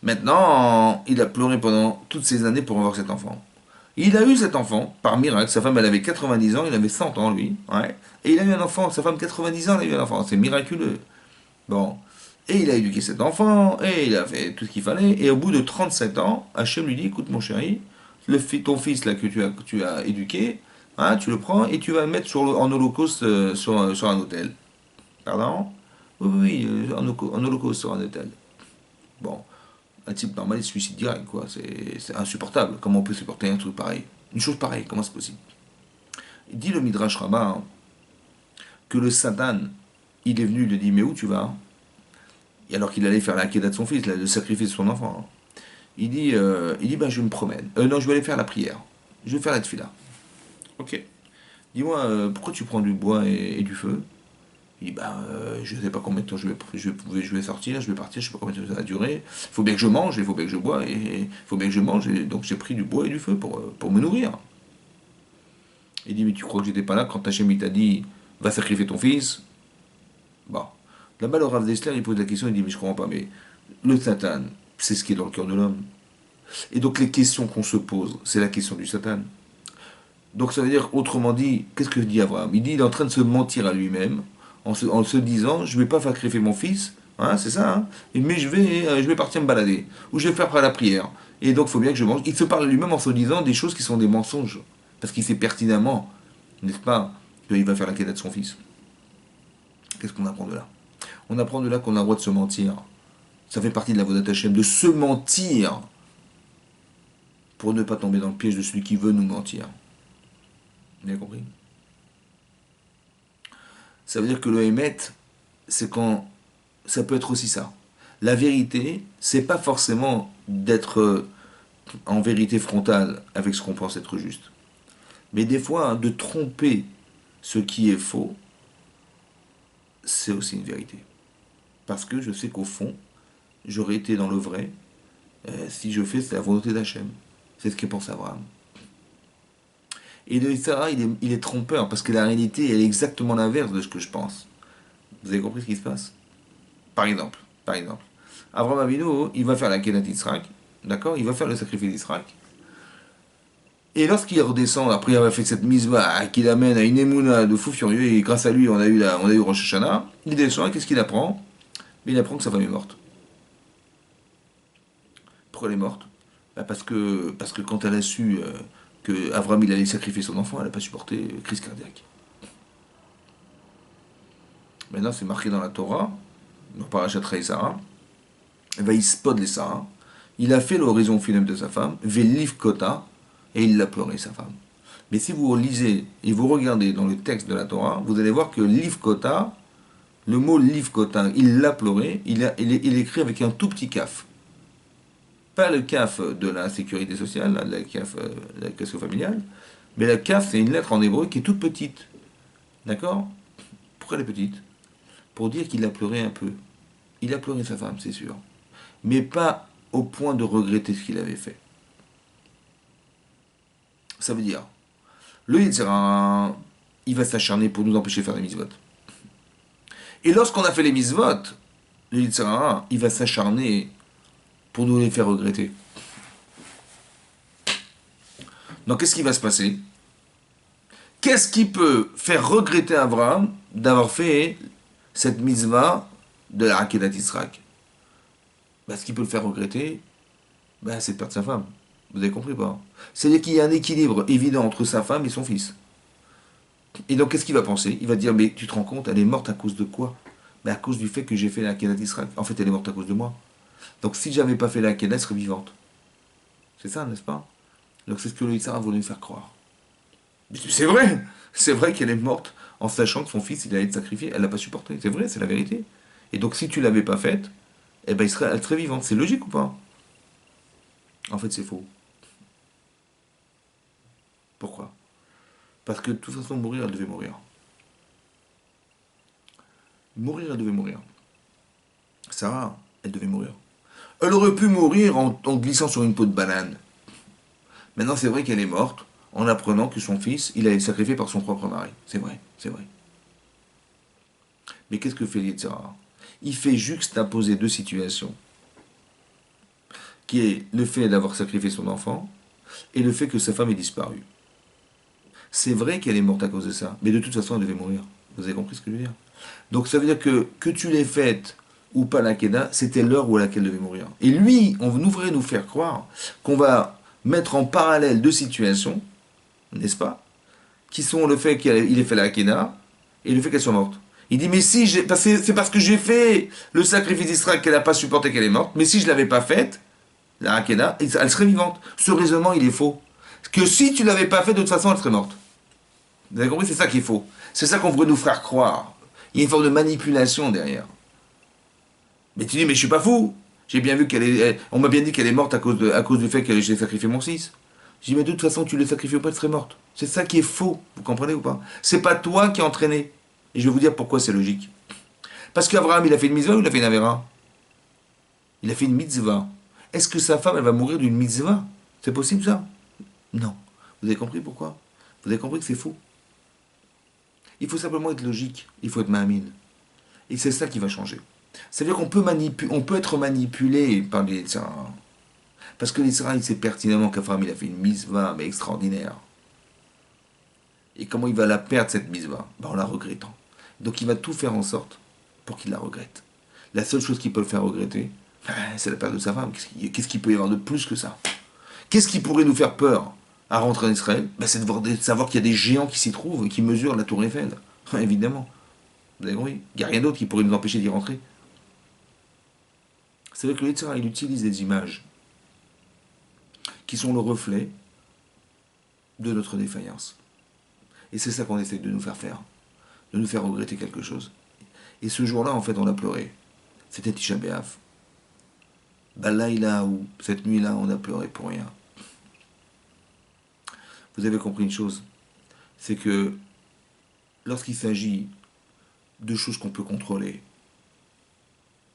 Speaker 1: Maintenant, il a pleuré pendant toutes ces années pour avoir cet enfant. Il a eu cet enfant, par miracle. Sa femme, elle avait 90 ans, il avait 100 ans, lui. Ouais. Et il a eu un enfant. Sa femme, 90 ans, elle a eu un enfant. C'est miraculeux. Bon. Et il a éduqué cet enfant, et il a fait tout ce qu'il fallait. Et au bout de 37 ans, Hachem lui dit, écoute mon chéri, ton fils là que tu as éduqué, hein, tu le prends et tu vas le mettre en holocauste sur un hôtel. Pardon? Oui, oui, en holocauste sur un hôtel. Bon, un type normal, il se suicide direct, quoi. C'est insupportable. Comment on peut supporter un truc pareil? Une chose pareille, comment c'est possible? Il dit le Midrash Rabbah hein, que le Satan, il est venu, il lui dit, mais où tu vas? Et alors qu'il allait faire la Akedah de son fils, le sacrifice de son enfant. Il dit bah, je me promène. Non, je vais aller faire la prière. Je vais faire la tefila. Ok. Dis-moi, pourquoi tu prends du bois et du feu? Il dit, bah, je sais pas combien de temps je vais sortir, je vais partir, je sais pas combien de temps ça va durer. Il faut bien que je mange, il faut bien que je bois, et il faut bien que je mange, et donc j'ai pris du bois et du feu pour me nourrir. Il dit, mais tu crois que j'étais pas là quand Hachem il t'a dit, va sacrifier ton fils? Bon. Là-bas, le Rav Dessler, il pose la question, il dit, mais je comprends pas, mais le Satan, c'est ce qui est dans le cœur de l'homme. Et donc les questions qu'on se pose, c'est la question du Satan. Donc ça veut dire, autrement dit, qu'est-ce que dit Abraham? Il dit, il est en train de se mentir à lui-même, en se disant, je ne vais pas sacrifier mon fils, hein, c'est ça, hein, mais je vais partir me balader, ou je vais faire la prière. Et donc il faut bien que je mange. Il se parle lui-même en se disant des choses qui sont des mensonges, parce qu'il sait pertinemment, n'est-ce pas, qu'il va faire la quête de son fils. Qu'est-ce qu'on apprend de là? On apprend de là qu'on a le droit de se mentir. Ça fait partie de la Vodat Hashem, de se mentir, pour ne pas tomber dans le piège de celui qui veut nous mentir. Bien compris? Ça veut dire que le Hémet, c'est quand. Ça peut être aussi ça. La vérité, c'est pas forcément d'être en vérité frontale avec ce qu'on pense être juste. Mais des fois, hein, de tromper ce qui est faux, c'est aussi une vérité. Parce que je sais qu'au fond, j'aurais été dans le vrai si je fais la volonté d'Hachem. C'est ce que pense Abraham. Et de Sarah, il est trompeur, parce que la réalité, elle est exactement l'inverse de ce que je pense. Vous avez compris ce qui se passe? Par exemple, Abraham Avinu, il va faire la Kedat d'Israël, d'accord? Il va faire le sacrifice d'Israël. Et lorsqu'il redescend, après avoir fait cette misva qu'il amène à une émouna de fou furieux, et grâce à lui, on a eu Rosh Hashanah, il descend, et qu'est-ce qu'il apprend? Il apprend que sa femme est morte. Pourquoi elle est morte? Bah parce que quand elle a su que Abraham il allait sacrifier son enfant, elle n'a pas supporté crise cardiaque. Maintenant, c'est marqué dans la Torah, dans Parashat Sarah, il spot les Sarah, il a fait l'horizon funèbre de sa femme, Veliv Kota, et il l'a pleuré, sa femme. Mais si vous lisez et vous regardez dans le texte de la Torah, vous allez voir que Liv Kota, le mot Liv Kota, il l'a pleuré, il est écrit avec un tout petit kaf. Pas le kaf de la sécurité sociale, la kaf de la question familiale, mais la kaf, c'est une lettre en hébreu qui est toute petite. D'accord? Pourquoi elle est petite? Pour dire qu'il a pleuré un peu. Il a pleuré sa femme, c'est sûr. Mais pas au point de regretter ce qu'il avait fait. Ça veut dire, le Yitzhara, il va s'acharner pour nous empêcher de faire les mitzvot. Et lorsqu'on a fait les mitzvot, le Yitzhara, il va s'acharner pour nous les faire regretter. Donc qu'est-ce qui va se passer? Qu'est-ce qui peut faire regretter Abraham d'avoir fait cette mitzvah de la Akedat Yisraël? Ce qui peut le faire regretter, c'est de perdre sa femme. Vous avez compris pas? C'est-à-dire qu'il y a un équilibre évident entre sa femme et son fils. Et donc qu'est-ce qu'il va penser? Il va dire, mais tu te rends compte, elle est morte à cause de quoi? À cause du fait que j'ai fait la Akedat Yisraël. En fait, elle est morte à cause de moi. Donc si j'avais pas fait la Akedah, elle serait vivante. C'est ça, n'est-ce pas? Donc c'est ce que le Yitzhara voulait nous faire croire. C'est vrai qu'elle est morte en sachant que son fils il allait être sacrifié, elle l'a pas supporté. C'est vrai, c'est la vérité. Et donc si tu l'avais pas faite, elle serait vivante. C'est logique ou pas? En fait, c'est faux. Pourquoi? Parce que de toute façon, mourir, elle devait mourir. Mourir, elle devait mourir. Sarah, elle devait mourir. Elle aurait pu mourir en glissant sur une peau de banane. Maintenant, c'est vrai qu'elle est morte en apprenant que son fils, il a été sacrifié par son propre mari. C'est vrai, c'est vrai. Mais qu'est-ce que fait Yitzhara? Il fait juxtaposer deux situations, qui est le fait d'avoir sacrifié son enfant et le fait que sa femme ait disparu. C'est vrai qu'elle est morte à cause de ça, mais de toute façon, elle devait mourir. Vous avez compris ce que je veux dire? Donc ça veut dire que tu l'aies faite ou pas la Kedah, c'était l'heure où laquelle elle devait mourir. Et lui, on voudrait nous faire croire qu'on va mettre en parallèle deux situations, n'est-ce pas, qui sont le fait qu'il ait fait la Kedah et le fait qu'elle soit morte. Il dit, mais si, c'est parce que j'ai fait le sacrifice d'Israël qu'elle n'a pas supporté qu'elle est morte, mais si je ne l'avais pas faite, la Hakeda, elle serait vivante. Ce raisonnement, il est faux. Que si tu ne l'avais pas fait, de toute façon, elle serait morte. Vous avez compris? C'est ça qui est faux. C'est ça qu'on voudrait nous faire croire. Il y a une forme de manipulation derrière. Mais tu dis, mais je suis pas fou. J'ai bien vu on m'a bien dit qu'elle est morte à cause du fait que j'ai sacrifié mon fils. Je dis, mais de toute façon, tu le sacrifies ou pas, elle serait morte. C'est ça qui est faux. Vous comprenez ou pas? C'est pas toi qui as entraîné. Et je vais vous dire pourquoi c'est logique. Parce qu'Abraham, il a fait une mitzvah ou il a fait une avéra? Il a fait une mitzvah. Est-ce que sa femme, elle va mourir d'une mitzvah? C'est possible ça? Non. Vous avez compris pourquoi? Vous avez compris que c'est faux. Il faut simplement être logique. Il faut être ma'amine. Et c'est ça qui va changer. C'est-à-dire qu'on peut, on peut être manipulé par les Yitzhara. Parce que l'Israël, il sait pertinemment qu'Abraham, il a fait une mitzvah, mais extraordinaire. Et comment il va la perdre, cette mitzvah? Ben, en la regrettant. Donc il va tout faire en sorte pour qu'il la regrette. La seule chose qui peut le faire regretter, c'est la perte de sa femme. Qu'est-ce qu'il peut y avoir de plus que ça? Qu'est-ce qui pourrait nous faire peur à rentrer en Israël? Ben, c'est de savoir qu'il y a des géants qui s'y trouvent et qui mesurent la tour Eiffel. Évidemment. Vous avez compris? Il n'y a rien d'autre qui pourrait nous empêcher d'y rentrer. C'est vrai que le Yitzhara, il utilise des images qui sont le reflet de notre défaillance. Et c'est ça qu'on essaie de nous faire, de nous faire regretter quelque chose. Et ce jour-là, en fait, on a pleuré. C'était Tisha B'Av. Balaïla, ou cette nuit-là, on a pleuré pour rien. Vous avez compris une chose, c'est que lorsqu'il s'agit de choses qu'on peut contrôler,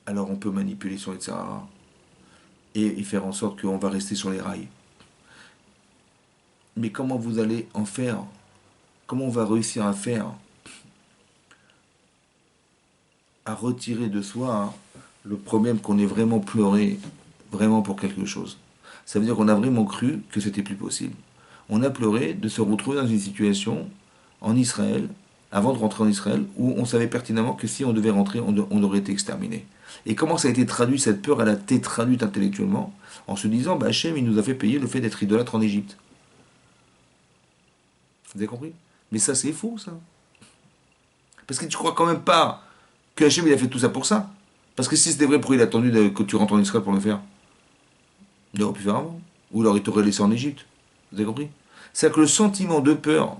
Speaker 1: alors on peut manipuler sur les Sahara et faire en sorte qu'on va rester sur les rails. Mais comment vous allez en faire? Comment on va réussir à faire? À retirer de soi le problème qu'on ait vraiment pleuré, vraiment pour quelque chose. Ça veut dire qu'on a vraiment cru que c'était plus possible. On a pleuré de se retrouver dans une situation en Israël, avant de rentrer en Israël, où on savait pertinemment que si on devait rentrer, on aurait été exterminé. Et comment ça a été traduit, cette peur, elle a été traduite intellectuellement, en se disant, bah Hachem, il nous a fait payer le fait d'être idolâtre en Égypte. Vous avez compris? Mais ça, c'est faux, ça. Parce que tu crois quand même pas que Hachem, il a fait tout ça pour ça. Parce que si c'était vrai, pourquoi il a attendu que tu rentres en Israël pour le faire? Il aurait pu faire avant. Ou alors il t'aurait laissé en Égypte. Vous avez compris? C'est-à-dire que le sentiment de peur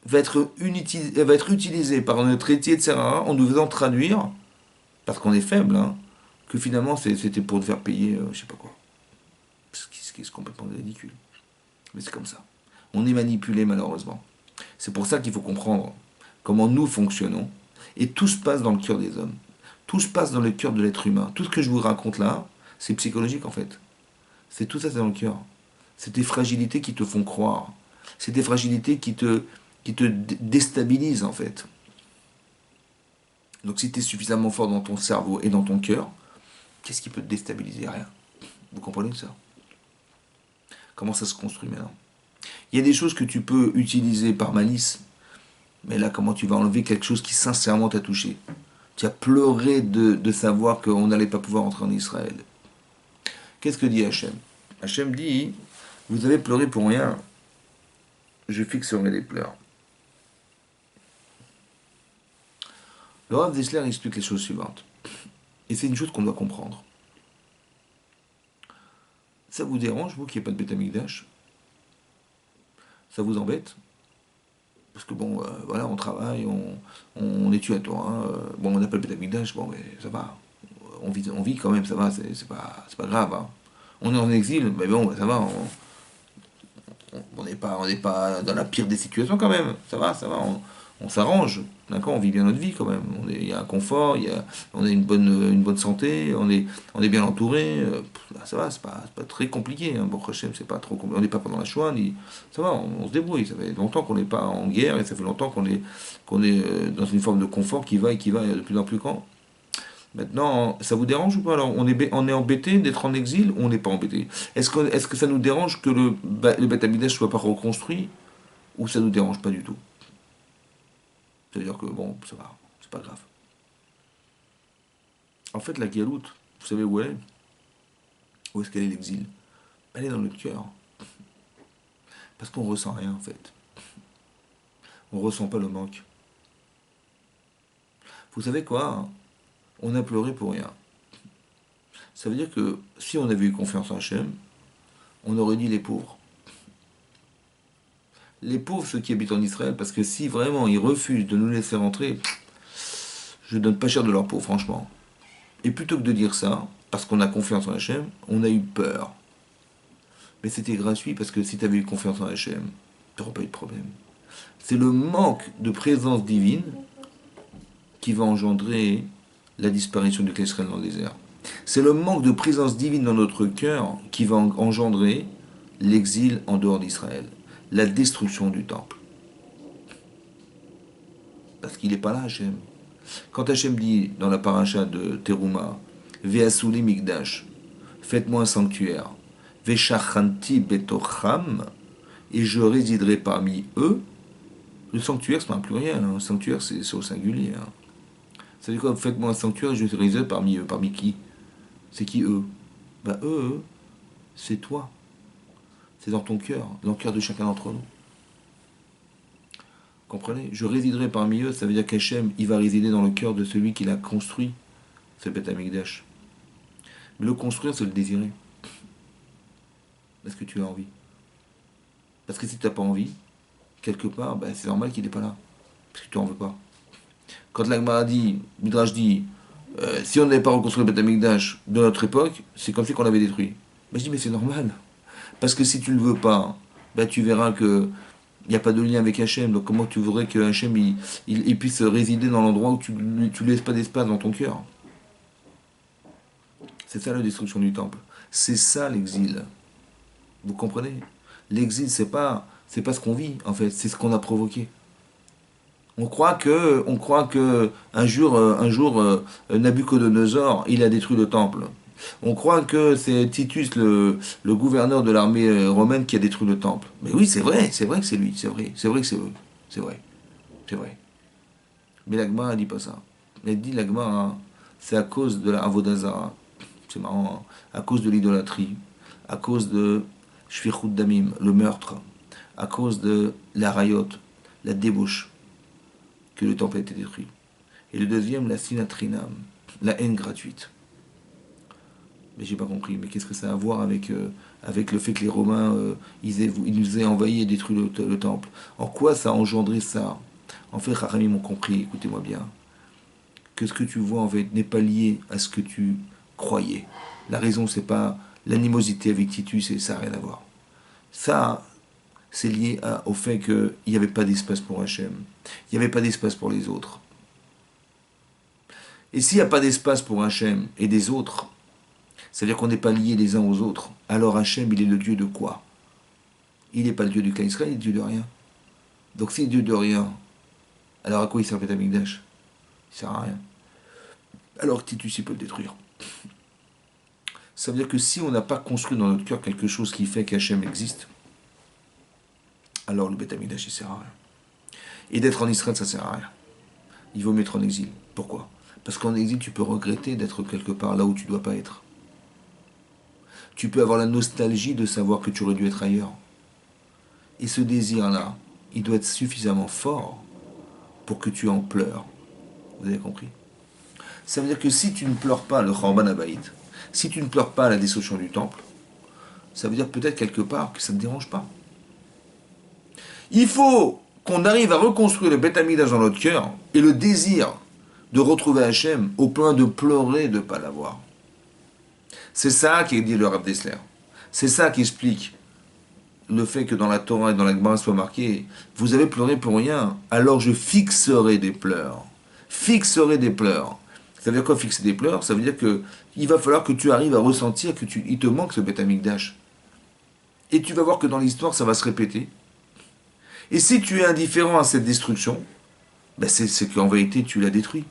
Speaker 1: va être utilisé par notre étier de Serra en nous faisant traduire, parce qu'on est faible, hein, que finalement c'était pour te faire payer, je sais pas quoi. Ce qui est complètement ridicule. Mais c'est comme ça. On est manipulé malheureusement. C'est pour ça qu'il faut comprendre comment nous fonctionnons. Et tout se passe dans le cœur des hommes. Tout se passe dans le cœur de l'être humain. Tout ce que je vous raconte là, c'est psychologique en fait. C'est tout ça, c'est dans le cœur. C'est des fragilités qui te font croire. C'est des fragilités qui te déstabilisent en fait. Donc si tu es suffisamment fort dans ton cerveau et dans ton cœur, qu'est-ce qui peut te déstabiliser? Rien. Vous comprenez ça? Comment ça se construit maintenant? Il y a des choses que tu peux utiliser par malice, mais là, comment tu vas enlever quelque chose qui sincèrement t'a touché? Tu as pleuré de savoir qu'on n'allait pas pouvoir entrer en Israël. Qu'est-ce que dit Hachem? Hachem dit, vous avez pleuré pour rien, je fixerai les pleurs. Le Rav Dessler explique les choses suivantes. Et c'est une chose qu'on doit comprendre. Ça vous dérange, vous, qu'il n'y ait pas de Beth Amikdash? Ça vous embête? Parce que bon, voilà, on travaille, on étudie à Torah, bon, on n'a pas le Beth Amikdash, bon, mais ça va. On vit quand même, ça va, c'est pas grave. Hein. On est en exil, mais bon, ça va, on n'est pas dans la pire des situations quand même. Ça va, on s'arrange. D'accord, on vit bien notre vie quand même. Il y a un confort, on a une bonne santé, on est bien entouré. Ça va, c'est pas très compliqué. Hein. Bon, Hachem, c'est pas trop compliqué. On n'est pas pendant la Shoah, ça va, on se débrouille. Ça fait longtemps qu'on n'est pas en guerre et ça fait longtemps qu'on est dans une forme de confort qui va et qui va de plus en plus grand. Maintenant, ça vous dérange ou pas? Alors, on est embêté d'être en exil ou on n'est pas embêté? Est-ce que ça nous dérange que le Beth Amikdash ne soit pas reconstruit ou ça nous dérange pas du tout? C'est-à-dire que bon, ça va, c'est pas grave. En fait, la galoute, vous savez où elle est? Où est-ce qu'elle est l'exil? Elle est dans notre cœur. Parce qu'on ressent rien en fait. On ressent pas le manque. Vous savez quoi? On a pleuré pour rien. Ça veut dire que si on avait eu confiance en Hachem, on aurait dit les pauvres. Les pauvres, ceux qui habitent en Israël, parce que si vraiment ils refusent de nous laisser rentrer, je donne pas cher de leur peau, franchement. Et plutôt que de dire ça, parce qu'on a confiance en Hachem, on a eu peur. Mais c'était gratuit parce que si tu avais eu confiance en Hachem, tu n'aurais pas eu de problème. C'est le manque de présence divine qui va engendrer la disparition du Israël dans le désert. C'est le manque de présence divine dans notre cœur qui va engendrer l'exil en dehors d'Israël, la destruction du temple. Parce qu'il n'est pas là, Hachem. Quand Hachem dit dans la paracha de Teruma, Ve'asuli Mikdash, faites-moi un sanctuaire, Ve'shachanti betocham, et je résiderai parmi eux. Le sanctuaire, c'est pas un pluriel, hein. Le sanctuaire, c'est au singulier. Hein. Ça veut dire quoi? Faites-moi un sanctuaire et je résiderai parmi eux. Parmi qui? C'est qui eux? Ben eux, c'est toi. C'est dans ton cœur, dans le cœur de chacun d'entre nous. Comprenez? Je résiderai parmi eux, ça veut dire qu'Hachem, il va résider dans le cœur de celui qui l'a construit, ce Beth Amikdash. Mais le construire, c'est le désirer. Parce que tu as envie. Parce que si tu n'as pas envie, quelque part, ben, c'est normal qu'il n'est pas là. Parce que tu n'en veux pas. Quand l'Agmara dit, Midrash dit, si on n'avait pas reconstruit le Beth Amikdash de notre époque, c'est comme si qu'on l'avait détruit. Ben, je dis, mais c'est normal. Parce que si tu ne le veux pas, ben, tu verras que il n'y a pas de lien avec Hachem. Donc comment tu voudrais que Hachem il puisse résider dans l'endroit où tu ne laisses pas d'espace dans ton cœur? C'est ça la destruction du temple. C'est ça l'exil. Vous comprenez? L'exil, c'est pas ce qu'on vit, en fait, c'est ce qu'on a provoqué. On croit que un jour, Nabuchodonosor, il a détruit le temple. On croit que c'est Titus, le gouverneur de l'armée romaine, qui a détruit le temple. Mais oui, c'est vrai que c'est lui, c'est vrai que c'est eux, c'est vrai. Mais l'Agma, elle dit pas ça. Elle dit l'Agma, hein, c'est à cause de la Avodazara, c'est marrant, hein, à cause de l'idolâtrie, à cause de Shfichut Damim, le meurtre, à cause de la rayot, la débauche, que le temple a été détruit. Et le deuxième, la sinatrinam, la haine gratuite. Mais j'ai pas compris. Mais qu'est-ce que ça a à voir avec le fait que les Romains, ils nous aient envahis et détruit le temple? En quoi ça a engendré ça? En fait, Haramim m'ont compris, écoutez-moi bien, que ce que tu vois, en fait, n'est pas lié à ce que tu croyais. La raison, c'est pas l'animosité avec Titus, et ça n'a rien à voir. Ça, c'est lié au fait qu'il n'y avait pas d'espace pour Hachem. Il n'y avait pas d'espace pour les autres. Et s'il n'y a pas d'espace pour Hachem et des autres, c'est-à-dire qu'on n'est pas liés les uns aux autres, alors Hachem, il est le Dieu de quoi? Il n'est pas le Dieu du clan Israël, il est le Dieu de rien. Donc s'il est le Dieu de rien, alors à quoi il sert Beth Amikdash? Il ne sert à rien. Alors Titus, il peut le détruire. Ça veut dire que si on n'a pas construit dans notre cœur quelque chose qui fait qu'Hachem existe, alors le Beth Amikdash, il ne sert à rien. Et d'être en Israël, ça ne sert à rien. Il vaut mieux être en exil. Pourquoi? Parce qu'en exil, tu peux regretter d'être quelque part là où tu ne dois pas être. Tu peux avoir la nostalgie de savoir que tu aurais dû être ailleurs. Et ce désir-là, il doit être suffisamment fort pour que tu en pleures. Vous avez compris? Ça veut dire que si tu ne pleures pas le Chorban Abaït, si tu ne pleures pas la destruction du temple, ça veut dire peut-être quelque part que ça ne te dérange pas. Il faut qu'on arrive à reconstruire le Beth Amikdash dans notre cœur et le désir de retrouver Hachem au point de pleurer de ne pas l'avoir. C'est ça qui est dit le Rav Dessler. C'est ça qui explique le fait que dans la Torah et dans la Gemara soit marqué « Vous avez pleuré pour rien, alors je fixerai des pleurs. » Fixerai des pleurs. Ça veut dire quoi fixer des pleurs? Ça veut dire que il va falloir que tu arrives à ressentir il te manque ce Beth Amikdash. Et tu vas voir que dans l'histoire, ça va se répéter. Et si tu es indifférent à cette destruction, ben c'est qu'en vérité, tu l'as détruit.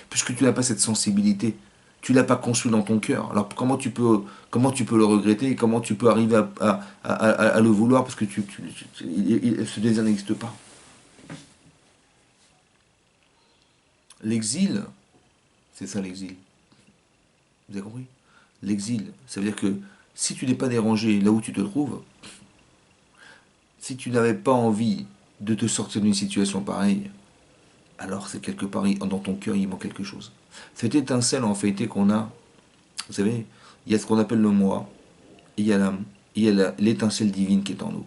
Speaker 1: Puisque tu n'as pas cette sensibilité. Tu ne l'as pas construit dans ton cœur. Alors comment tu peux le regretter et comment tu peux arriver à le vouloir parce que ce désir n'existe pas. L'exil, c'est ça l'exil. Vous avez compris? L'exil, ça veut dire que si tu n'es pas dérangé là où tu te trouves, si tu n'avais pas envie de te sortir d'une situation pareille, alors c'est quelque part, dans ton cœur, il manque quelque chose. Cette étincelle en fait qu'on a, vous savez, il y a ce qu'on appelle le moi, et il y a l'étincelle divine qui est en nous.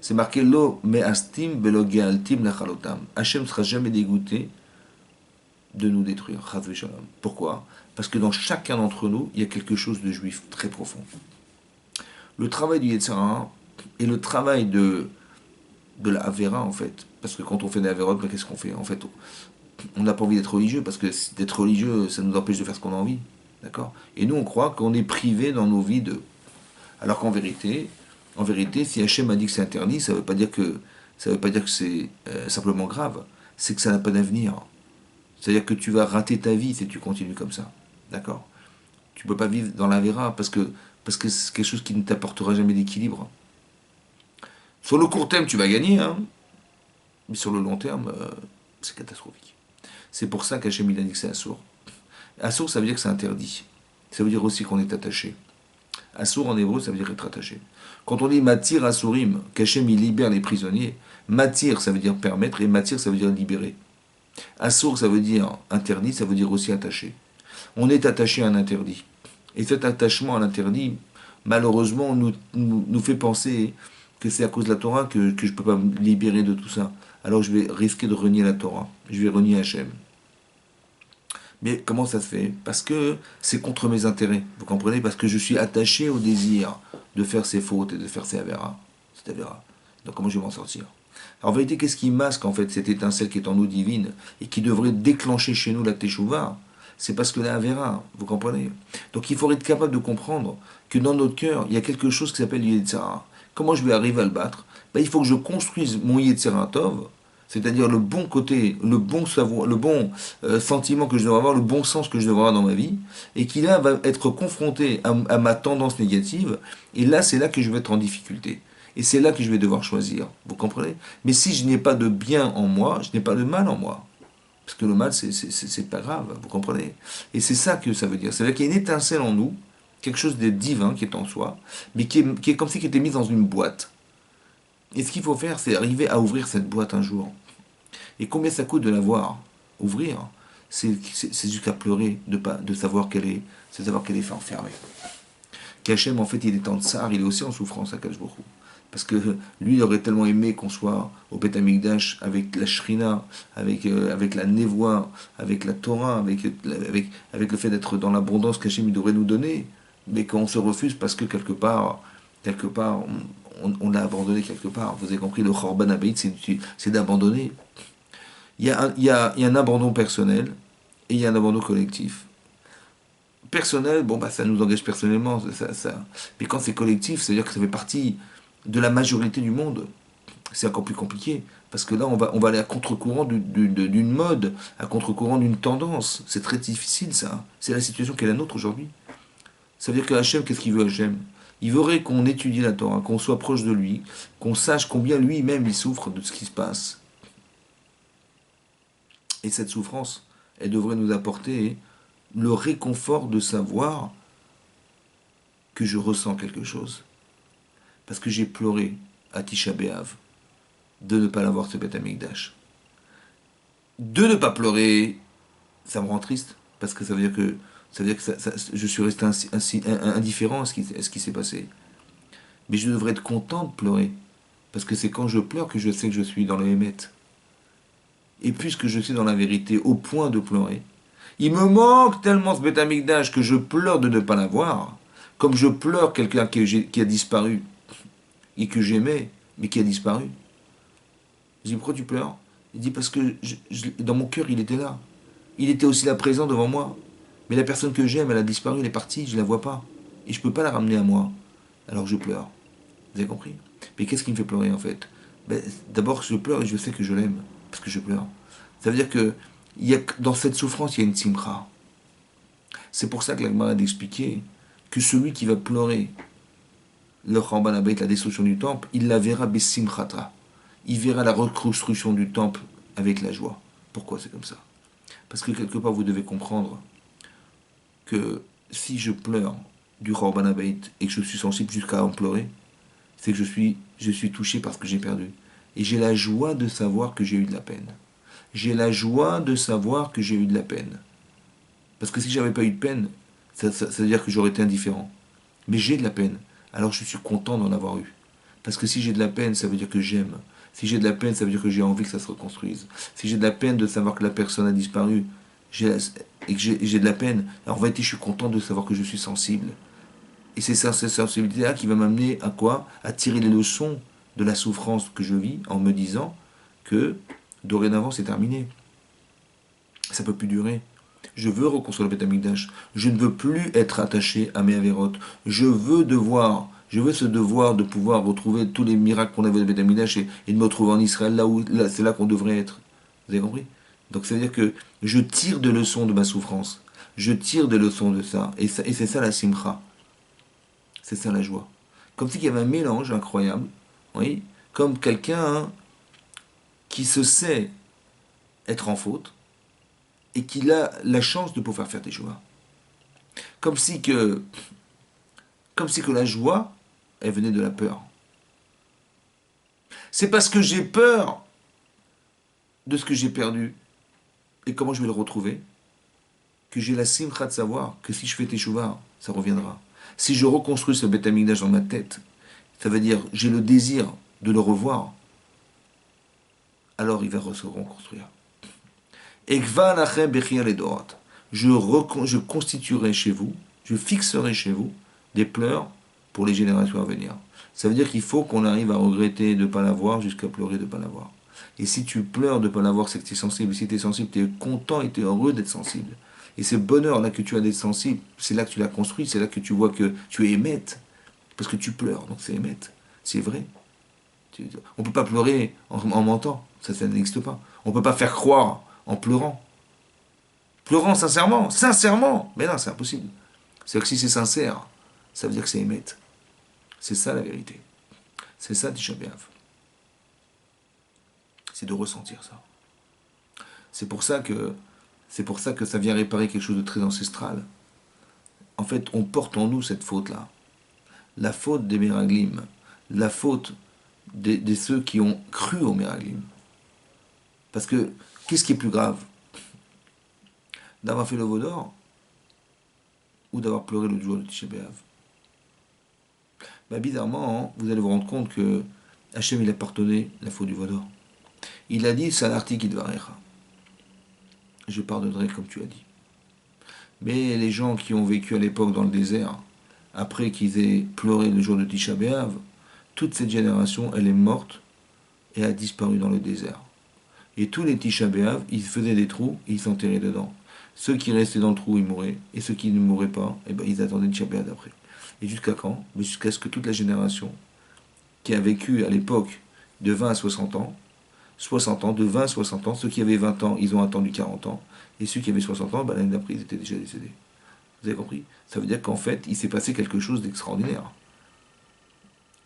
Speaker 1: C'est marqué Lo me'astim velo ge'altim lachalotam. Hachem ne sera jamais dégoûté de nous détruire. Chas v'shalom. Pourquoi? Parce que dans chacun d'entre nous, il y a quelque chose de juif très profond. Le travail du Yetzer Hara et le travail de la Avera, en fait. Parce que quand on fait des Averot, qu'est-ce qu'on fait? En fait, on n'a pas envie d'être religieux, parce que d'être religieux, ça nous empêche de faire ce qu'on a envie. D'accord? Et nous, on croit qu'on est privé dans nos vies de... Alors qu'en vérité, si Hachem a dit que c'est interdit, ça ne veut pas dire que c'est simplement grave. C'est que ça n'a pas d'avenir. C'est-à-dire que tu vas rater ta vie si tu continues comme ça. D'accord? Tu ne peux pas vivre dans la vera parce que c'est quelque chose qui ne t'apportera jamais d'équilibre. Sur le court terme, tu vas gagner, hein, mais sur le long terme, c'est catastrophique. C'est pour ça qu'Hachem il a dit que c'est assourd. Assourd, ça veut dire que c'est interdit. Ça veut dire aussi qu'on est attaché. Assour en hébreu, ça veut dire être attaché. Quand on dit matir assourim, qu'Hachem il libère les prisonniers, matir ça veut dire permettre et matir ça veut dire libérer. Assour ça veut dire interdit, ça veut dire aussi attaché. On est attaché à un interdit. Et cet attachement à l'interdit, malheureusement, nous fait penser que c'est à cause de la Torah que je ne peux pas me libérer de tout ça. Alors je vais risquer de renier la Torah. Je vais renier Hachem. Mais comment ça se fait? Parce que c'est contre mes intérêts. Vous comprenez? Parce que je suis attaché au désir de faire ces fautes et de faire ces avéras. C'est avéra. Donc comment je vais m'en sortir? Alors, en vérité, qu'est-ce qui masque en fait cette étincelle qui est en nous divine et qui devrait déclencher chez nous la teshuva? C'est parce que la avéra, vous comprenez? Donc il faut être capable de comprendre que dans notre cœur, il y a quelque chose qui s'appelle Yetzer Hara. Comment je vais arriver à le battre? Ben, il faut que je construise mon Yetzer Hara Tov, c'est-à-dire le bon côté, le bon savoir, le bon sentiment que je dois avoir, le bon sens que je dois avoir dans ma vie, et qui là va être confronté à ma tendance négative, et là c'est là que je vais être en difficulté. Et c'est là que je vais devoir choisir, vous comprenez? Mais si je n'ai pas de bien en moi, je n'ai pas de mal en moi. Parce que le mal, c'est pas grave, vous comprenez? Et c'est ça que ça veut dire. Ça veut dire qu'il y a une étincelle en nous, quelque chose de divin qui est en soi, mais qui est comme si qui était mise dans une boîte. Et ce qu'il faut faire, c'est arriver à ouvrir cette boîte un jour. Et combien ça coûte de la voir ouvrir? C'est jusqu'à pleurer de savoir qu'elle est, c'est savoir qu'elle est enfermée. Qu'Hachem, en fait, il est en tsar, il est aussi en souffrance à Kajbourou. Parce que lui, il aurait tellement aimé qu'on soit au Beth Amikdash avec la Shrina, avec la Névoie, avec la Torah, avec le fait d'être dans l'abondance qu'Hachem devrait nous donner, mais qu'on se refuse parce que quelque part on l'a abandonné quelque part. Vous avez compris, le Chorban Abayit, c'est d'abandonner. Il y a un abandon personnel et il y a un abandon collectif. Personnel, bon, bah, ça nous engage personnellement, mais quand c'est collectif, c'est-à-dire que ça fait partie de la majorité du monde. C'est encore plus compliqué, parce que là, on va aller à contre-courant d'une mode, à contre-courant d'une tendance. C'est très difficile, ça. C'est la situation qui est la nôtre aujourd'hui. Ça veut dire que Hachem, qu'est-ce qu'il veut Hachem? Il voudrait qu'on étudie la Torah, qu'on soit proche de lui, qu'on sache combien lui-même il souffre de ce qui se passe. Et cette souffrance, elle devrait nous apporter le réconfort de savoir que je ressens quelque chose. Parce que j'ai pleuré à Tisha B'Av de ne pas l'avoir ce Beth Amikdash. De ne pas pleurer, ça me rend triste, parce que ça veut dire que je suis resté indifférent à ce qui s'est passé. Mais je devrais être content de pleurer, parce que c'est quand je pleure que je sais que je suis dans le Hémet. Et puisque je suis dans la vérité au point de pleurer, il me manque tellement ce Beth Amikdash que je pleure de ne pas l'avoir, comme je pleure quelqu'un qui a disparu, et que j'aimais, mais qui a disparu. Je dis, pourquoi tu pleures? Il dit, parce que dans mon cœur, il était là. Il était aussi là présent devant moi. Mais la personne que j'aime, elle a disparu, elle est partie, je ne la vois pas. Et je ne peux pas la ramener à moi. Alors je pleure. Vous avez compris? Mais qu'est-ce qui me fait pleurer en fait? D'abord, je pleure et je sais que je l'aime, parce que je pleure. Ça veut dire que dans cette souffrance, il y a une simcha. C'est pour ça que la Gemara a expliqué que celui qui va pleurer le Chorban Abayit, la destruction du temple, il la verra besimchata. Il verra la reconstruction du temple avec la joie. Pourquoi c'est comme ça? Parce que quelque part, vous devez comprendre que si je pleure du Chorban Abayit et que je suis sensible jusqu'à en pleurer, c'est que je suis touché par ce que j'ai perdu. Et j'ai la joie de savoir que j'ai eu de la peine. J'ai la joie de savoir que j'ai eu de la peine. Parce que si j'avais pas eu de peine, ça veut dire que j'aurais été indifférent. Mais j'ai de la peine. Alors je suis content d'en avoir eu. Parce que si j'ai de la peine, ça veut dire que j'aime. Si j'ai de la peine, ça veut dire que j'ai envie que ça se reconstruise. Si j'ai de la peine de savoir que la personne a disparu, et que j'ai de la peine, alors en vérité, je suis content de savoir que je suis sensible. Et c'est cette sensibilité-là qui va m'amener à quoi? À tirer les leçons de la souffrance que je vis en me disant que dorénavant c'est terminé. Ça peut plus durer. Je veux reconstruire le Beth Amikdash. Je ne veux plus être attaché à mes avérotes. Je veux ce devoir de pouvoir retrouver tous les miracles qu'on avait au Beth Amikdash et de me retrouver en Israël là, c'est là qu'on devrait être. Vous avez compris? Donc ça veut dire que je tire des leçons de ma souffrance. Je tire des leçons de ça. Et c'est ça la simcha. C'est ça la joie. Comme s'il y avait un mélange incroyable. Oui. Comme quelqu'un qui se sait être en faute et qu'il a la chance de pouvoir faire des joies. Comme si que, comme si que la joie, elle venait de la peur. C'est parce que j'ai peur de ce que j'ai perdu et comment je vais le retrouver que j'ai la simcha de savoir que si je fais teshuva, ça reviendra. Si je reconstruis ce Beth Amikdash dans ma tête, ça veut dire j'ai le désir de le revoir, alors il va se reconstruire. Je constituerai chez vous, je fixerai chez vous des pleurs pour les générations à venir. Ça veut dire qu'il faut qu'on arrive à regretter de ne pas l'avoir jusqu'à pleurer de ne pas l'avoir. Et si tu pleures de ne pas l'avoir, c'est que tu es sensible. Si tu es sensible, tu es content et tu es heureux d'être sensible. Et ce bonheur-là que tu as d'être sensible, c'est là que tu l'as construit, c'est là que tu vois que tu es émette. Parce que tu pleures, donc c'est émette. C'est vrai. On ne peut pas pleurer en mentant, ça n'existe pas. On ne peut pas faire croire en pleurant. Pleurant sincèrement, sincèrement. Mais non, c'est impossible. C'est que si c'est sincère, ça veut dire que c'est émette. C'est ça la vérité. C'est ça Tisha B'Av. C'est de ressentir ça. C'est pour ça que ça vient réparer quelque chose de très ancestral. En fait, on porte en nous cette faute-là. La faute des Meraglim. La faute de ceux qui ont cru aux Meraglim. Parce que, qu'est-ce qui est plus grave? D'avoir fait le veau d'or ou d'avoir pleuré le jour de Tisha B'Av? Bah, bizarrement, vous allez vous rendre compte que Hachem, il a pardonné la faute du veau d'or. Il a dit, Salarti Kidvarecha. Je pardonnerai comme tu as dit. Mais les gens qui ont vécu à l'époque dans le désert, après qu'ils aient pleuré le jour de Tisha B'Av, toute cette génération, elle est morte et a disparu dans le désert. Et tous les Tisha B'Av, ils faisaient des trous et ils s'enterraient dedans. Ceux qui restaient dans le trou, ils mouraient. Et ceux qui ne mouraient pas, eh ben, ils attendaient Tisha B'Av après. Et jusqu'à quand? Jusqu'à ce que toute la génération qui a vécu à l'époque de 20 à 60 ans, 60 ans, de 20 à 60 ans, ceux qui avaient 20 ans, ils ont attendu 40 ans, et ceux qui avaient 60 ans, ben, l'année d'après, ils étaient déjà décédés. Vous avez compris? Ça veut dire qu'en fait, il s'est passé quelque chose d'extraordinaire.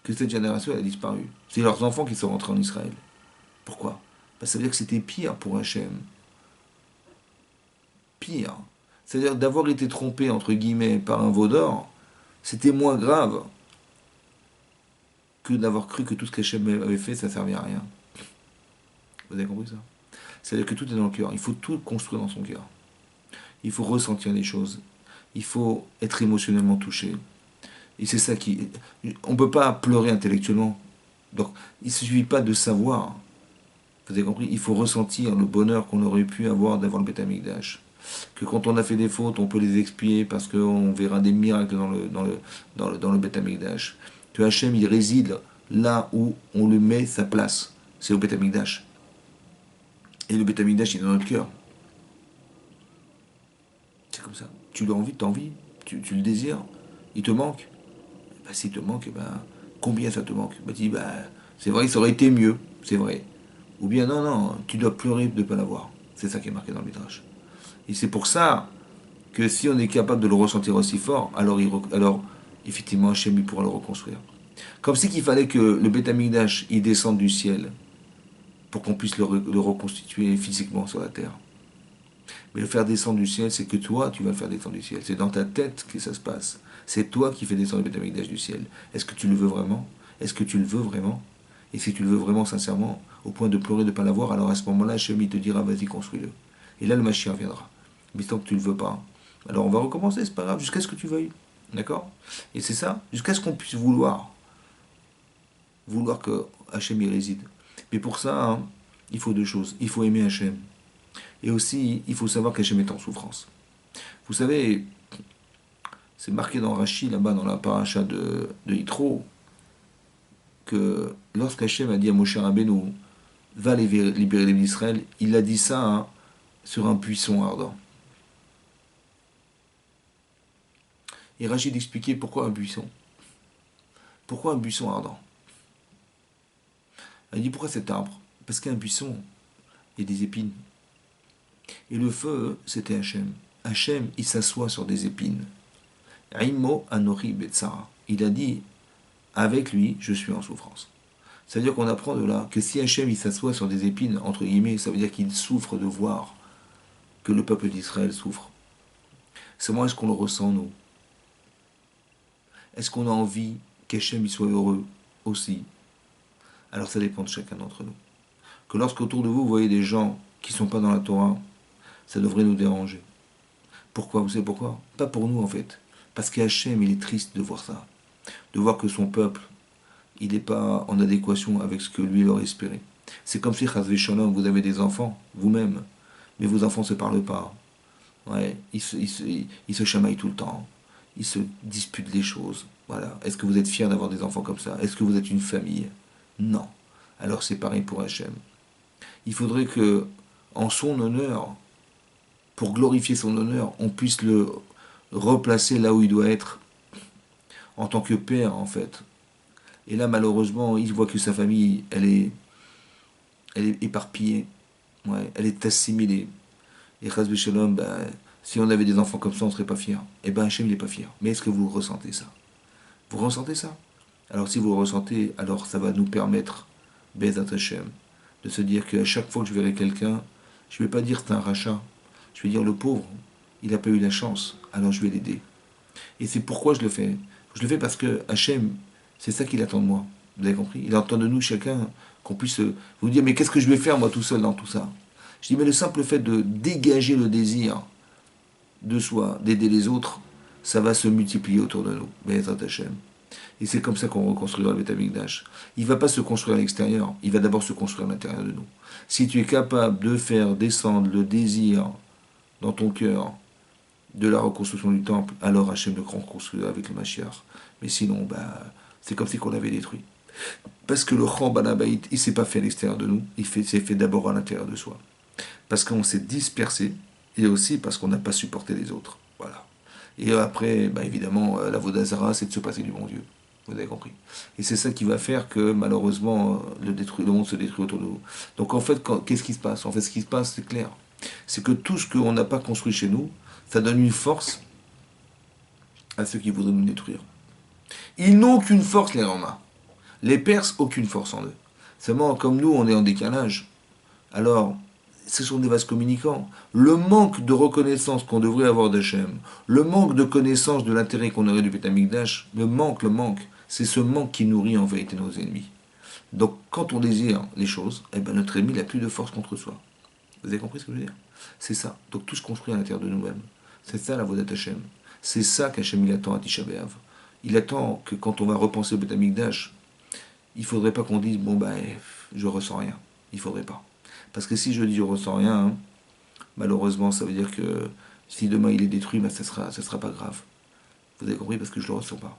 Speaker 1: Que cette génération, elle a disparu. C'est leurs enfants qui sont rentrés en Israël. Pourquoi? Ben, ça veut dire que c'était pire pour Hachem. Pire. C'est-à-dire d'avoir été trompé, entre guillemets, par un veau d'or, c'était moins grave que d'avoir cru que tout ce qu'Hachem avait fait, ça ne servait à rien. Vous avez compris ça? C'est-à-dire que tout est dans le cœur. Il faut tout construire dans son cœur. Il faut ressentir les choses. Il faut être émotionnellement touché. Et c'est ça qui... On ne peut pas pleurer intellectuellement. Donc, il ne suffit pas de savoir. Vous avez compris? Il faut ressentir le bonheur qu'on aurait pu avoir d'avoir le Beth Amikdash. Que quand on a fait des fautes, on peut les expier parce qu'on verra des miracles dans le Beth Amikdash. Que Hachem, il réside là où on lui met sa place. C'est au Beth Amikdash. Et le Beth Amikdash, il est dans notre cœur. C'est comme ça. Tu l'as envie, t'as envie, tu le désires, il te manque. Bah, s'il te manque, bah, combien ça te manque? Bah, tu dis, bah, c'est vrai, ça aurait été mieux, c'est vrai. Ou bien, non, non, tu dois pleurer de ne pas l'avoir. C'est ça qui est marqué dans le Midrash. Et c'est pour ça que si on est capable de le ressentir aussi fort, alors effectivement, Hachem, il pourra le reconstruire. Comme si qu'il fallait que le Beth Amikdash, il descende du ciel pour qu'on puisse le reconstituer physiquement sur la terre. Mais le faire descendre du ciel, c'est que toi, tu vas le faire descendre du ciel. C'est dans ta tête que ça se passe. C'est toi qui fais descendre le Beth Amikdash du ciel. Est-ce que tu le veux vraiment? Est-ce que tu le veux vraiment? Et si tu le veux vraiment sincèrement, au point de pleurer de ne pas l'avoir, alors à ce moment-là, Hachem, il te dira, vas-y, construis-le. Et là, le Mashiach viendra. Mais tant que tu ne le veux pas, alors on va recommencer, c'est pas grave, jusqu'à ce que tu veuilles. D'accord? Et c'est ça, jusqu'à ce qu'on puisse vouloir que Hachem y réside. Mais pour ça, il faut deux choses. Il faut aimer Hachem. Et aussi, il faut savoir qu'Hachem est en souffrance. Vous savez, c'est marqué dans Rashi, là-bas, dans la paracha de Yitro, que lorsqu'Hachem a dit à Moshe Rabbeinu, va libérer les d'Israël, il a dit ça hein, sur un buisson ardent. Et Rachid expliquait pourquoi un buisson. Pourquoi un buisson ardent? Il dit pourquoi cet arbre? Parce qu'un buisson, il y a des épines. Et le feu, c'était Hachem. Hachem, il s'assoit sur des épines. Aimo Anori Betsara. Il a dit, avec lui, je suis en souffrance. C'est-à-dire qu'on apprend de là que si Hachem il s'assoit sur des épines, entre guillemets, ça veut dire qu'il souffre de voir que le peuple d'Israël souffre. Seulement, est-ce qu'on le ressent, nous? Est-ce qu'on a envie qu'Hachem soit heureux aussi? Alors ça dépend de chacun d'entre nous. Que lorsqu'autour de vous, vous voyez des gens qui ne sont pas dans la Torah, ça devrait nous déranger. Pourquoi? Vous savez pourquoi? Pas pour nous en fait. Parce qu'Hachem, il est triste de voir ça. De voir que son peuple, il n'est pas en adéquation avec ce que lui aurait espéré. C'est comme si, Chas v'Shalom, vous avez des enfants, vous-même, mais vos enfants ne se parlent pas. Ouais, ils se chamaillent tout le temps. Ils se disputent les choses. Voilà. Est-ce que vous êtes fiers d'avoir des enfants comme ça? Est-ce que vous êtes une famille? Non. Alors c'est pareil pour Hachem. Il faudrait que, en son honneur, pour glorifier son honneur, on puisse le replacer là où il doit être, en tant que père en fait. Et là malheureusement, il voit que sa famille, elle est éparpillée, ouais, elle est assimilée. Et Chas v'Shalom, ben, si on avait des enfants comme ça, on ne serait pas fiers. Et ben Hachem n'est pas fier. Mais est-ce que vous ressentez ça? Vous ressentez ça? Alors si vous le ressentez, alors ça va nous permettre, Bezat Hachem, de se dire qu'à chaque fois que je verrai quelqu'un, je ne vais pas dire c'est un rachat. Je vais dire le pauvre, il n'a pas eu la chance, alors je vais l'aider. Et c'est pourquoi je le fais. Je le fais parce que Hachem, c'est ça qu'il attend de moi. Vous avez compris? Il attend de nous chacun qu'on puisse vous dire mais qu'est-ce que je vais faire moi tout seul dans tout ça? Je dis mais le simple fait de dégager le désir de soi, d'aider les autres, ça va se multiplier autour de nous. Bezat Hachem. Et c'est comme ça qu'on reconstruira le Beth Amikdash. Il ne va pas se construire à l'extérieur, il va d'abord se construire à l'intérieur de nous. Si tu es capable de faire descendre le désir dans ton cœur de la reconstruction du temple, alors Hachem le reconstruira avec le Mashiach. Mais sinon, bah, c'est comme si on l'avait détruit. Parce que le Chorban Habayit, il ne s'est pas fait à l'extérieur de nous, il s'est fait d'abord à l'intérieur de soi. Parce qu'on s'est dispersé, et aussi parce qu'on n'a pas supporté les autres. Voilà. Et après, bah, évidemment, la Vodazara, c'est de se passer du bon Dieu. Vous avez compris. Et c'est ça qui va faire que malheureusement le monde se détruit autour de nous. Donc en fait, qu'est-ce qui se passe? En fait, ce qui se passe, c'est clair. C'est que tout ce qu'on n'a pas construit chez nous, ça donne une force à ceux qui voudraient nous détruire. Ils n'ont aucune force, les Romains. Les Perses, aucune force en eux. Seulement, comme nous, on est en décalage, alors, ce sont des vases communicants. Le manque de reconnaissance qu'on devrait avoir d'Hachem, le manque de connaissance de l'intérêt qu'on aurait du Beth Amikdash, le manque, c'est ce manque qui nourrit en vérité nos ennemis. Donc, quand on désire les choses, eh ben, notre ennemi n'a plus de force contre soi. Vous avez compris ce que je veux dire? C'est ça. Donc, tout se construit à l'intérieur de nous-mêmes. C'est ça la Vodat Hachem. C'est ça qu'Hachem il attend à Tisha B'Av. Il attend que quand on va repenser au Beth Amikdash, il ne faudrait pas qu'on dise bon ben je ressens rien. Il ne faudrait pas. Parce que si je dis je ressens rien, hein, malheureusement ça veut dire que si demain il est détruit, ben, ça sera pas grave. Vous avez compris? Parce que je ne le ressens pas.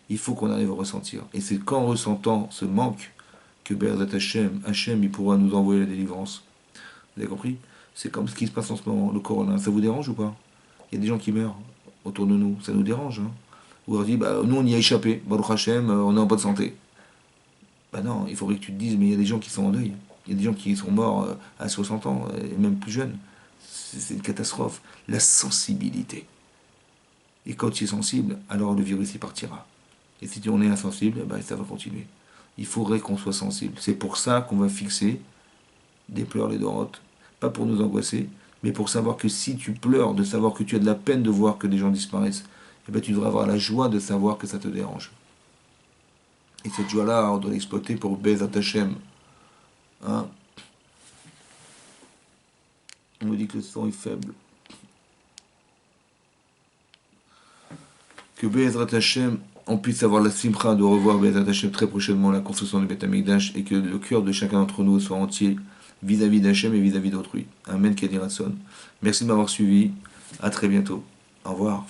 Speaker 1: Il faut qu'on arrive à ressentir. Et c'est qu'en ressentant ce manque que Be'ezrat Hachem il pourra nous envoyer la délivrance. Vous avez compris? C'est comme ce qui se passe en ce moment, le corona. Ça vous dérange ou pas? Il y a des gens qui meurent autour de nous. Ça nous dérange. Hein? Ou on dit, bah, nous on y a échappé. Baruch Hachem, on est en bonne santé. Bah non, il faudrait que tu te dises, mais il y a des gens qui sont en deuil. Il y a des gens qui sont morts à 60 ans, et même plus jeunes. C'est une catastrophe. La sensibilité. Et quand tu es sensible, alors le virus y partira. Et si on est insensible, bah, ça va continuer. Il faudrait qu'on soit sensible. C'est pour ça qu'on va fixer des pleurs les dorotes. Pas pour nous angoisser, mais pour savoir que si tu pleures, de savoir que tu as de la peine de voir que des gens disparaissent, eh ben, tu devrais avoir la joie de savoir que ça te dérange. Et cette joie-là, on doit l'exploiter pour Be'ezrat Hachem. Hein? On me dit que le son est faible. Que Be'ezrat Hachem, on puisse avoir la simcha de revoir Be'ezrat Hachem très prochainement, la construction du Beth Amikdash, et que le cœur de chacun d'entre nous soit entier. vis-à-vis d'Hachem et vis-à-vis d'autrui. Amen, Kediratson. Merci de m'avoir suivi. À très bientôt. Au revoir.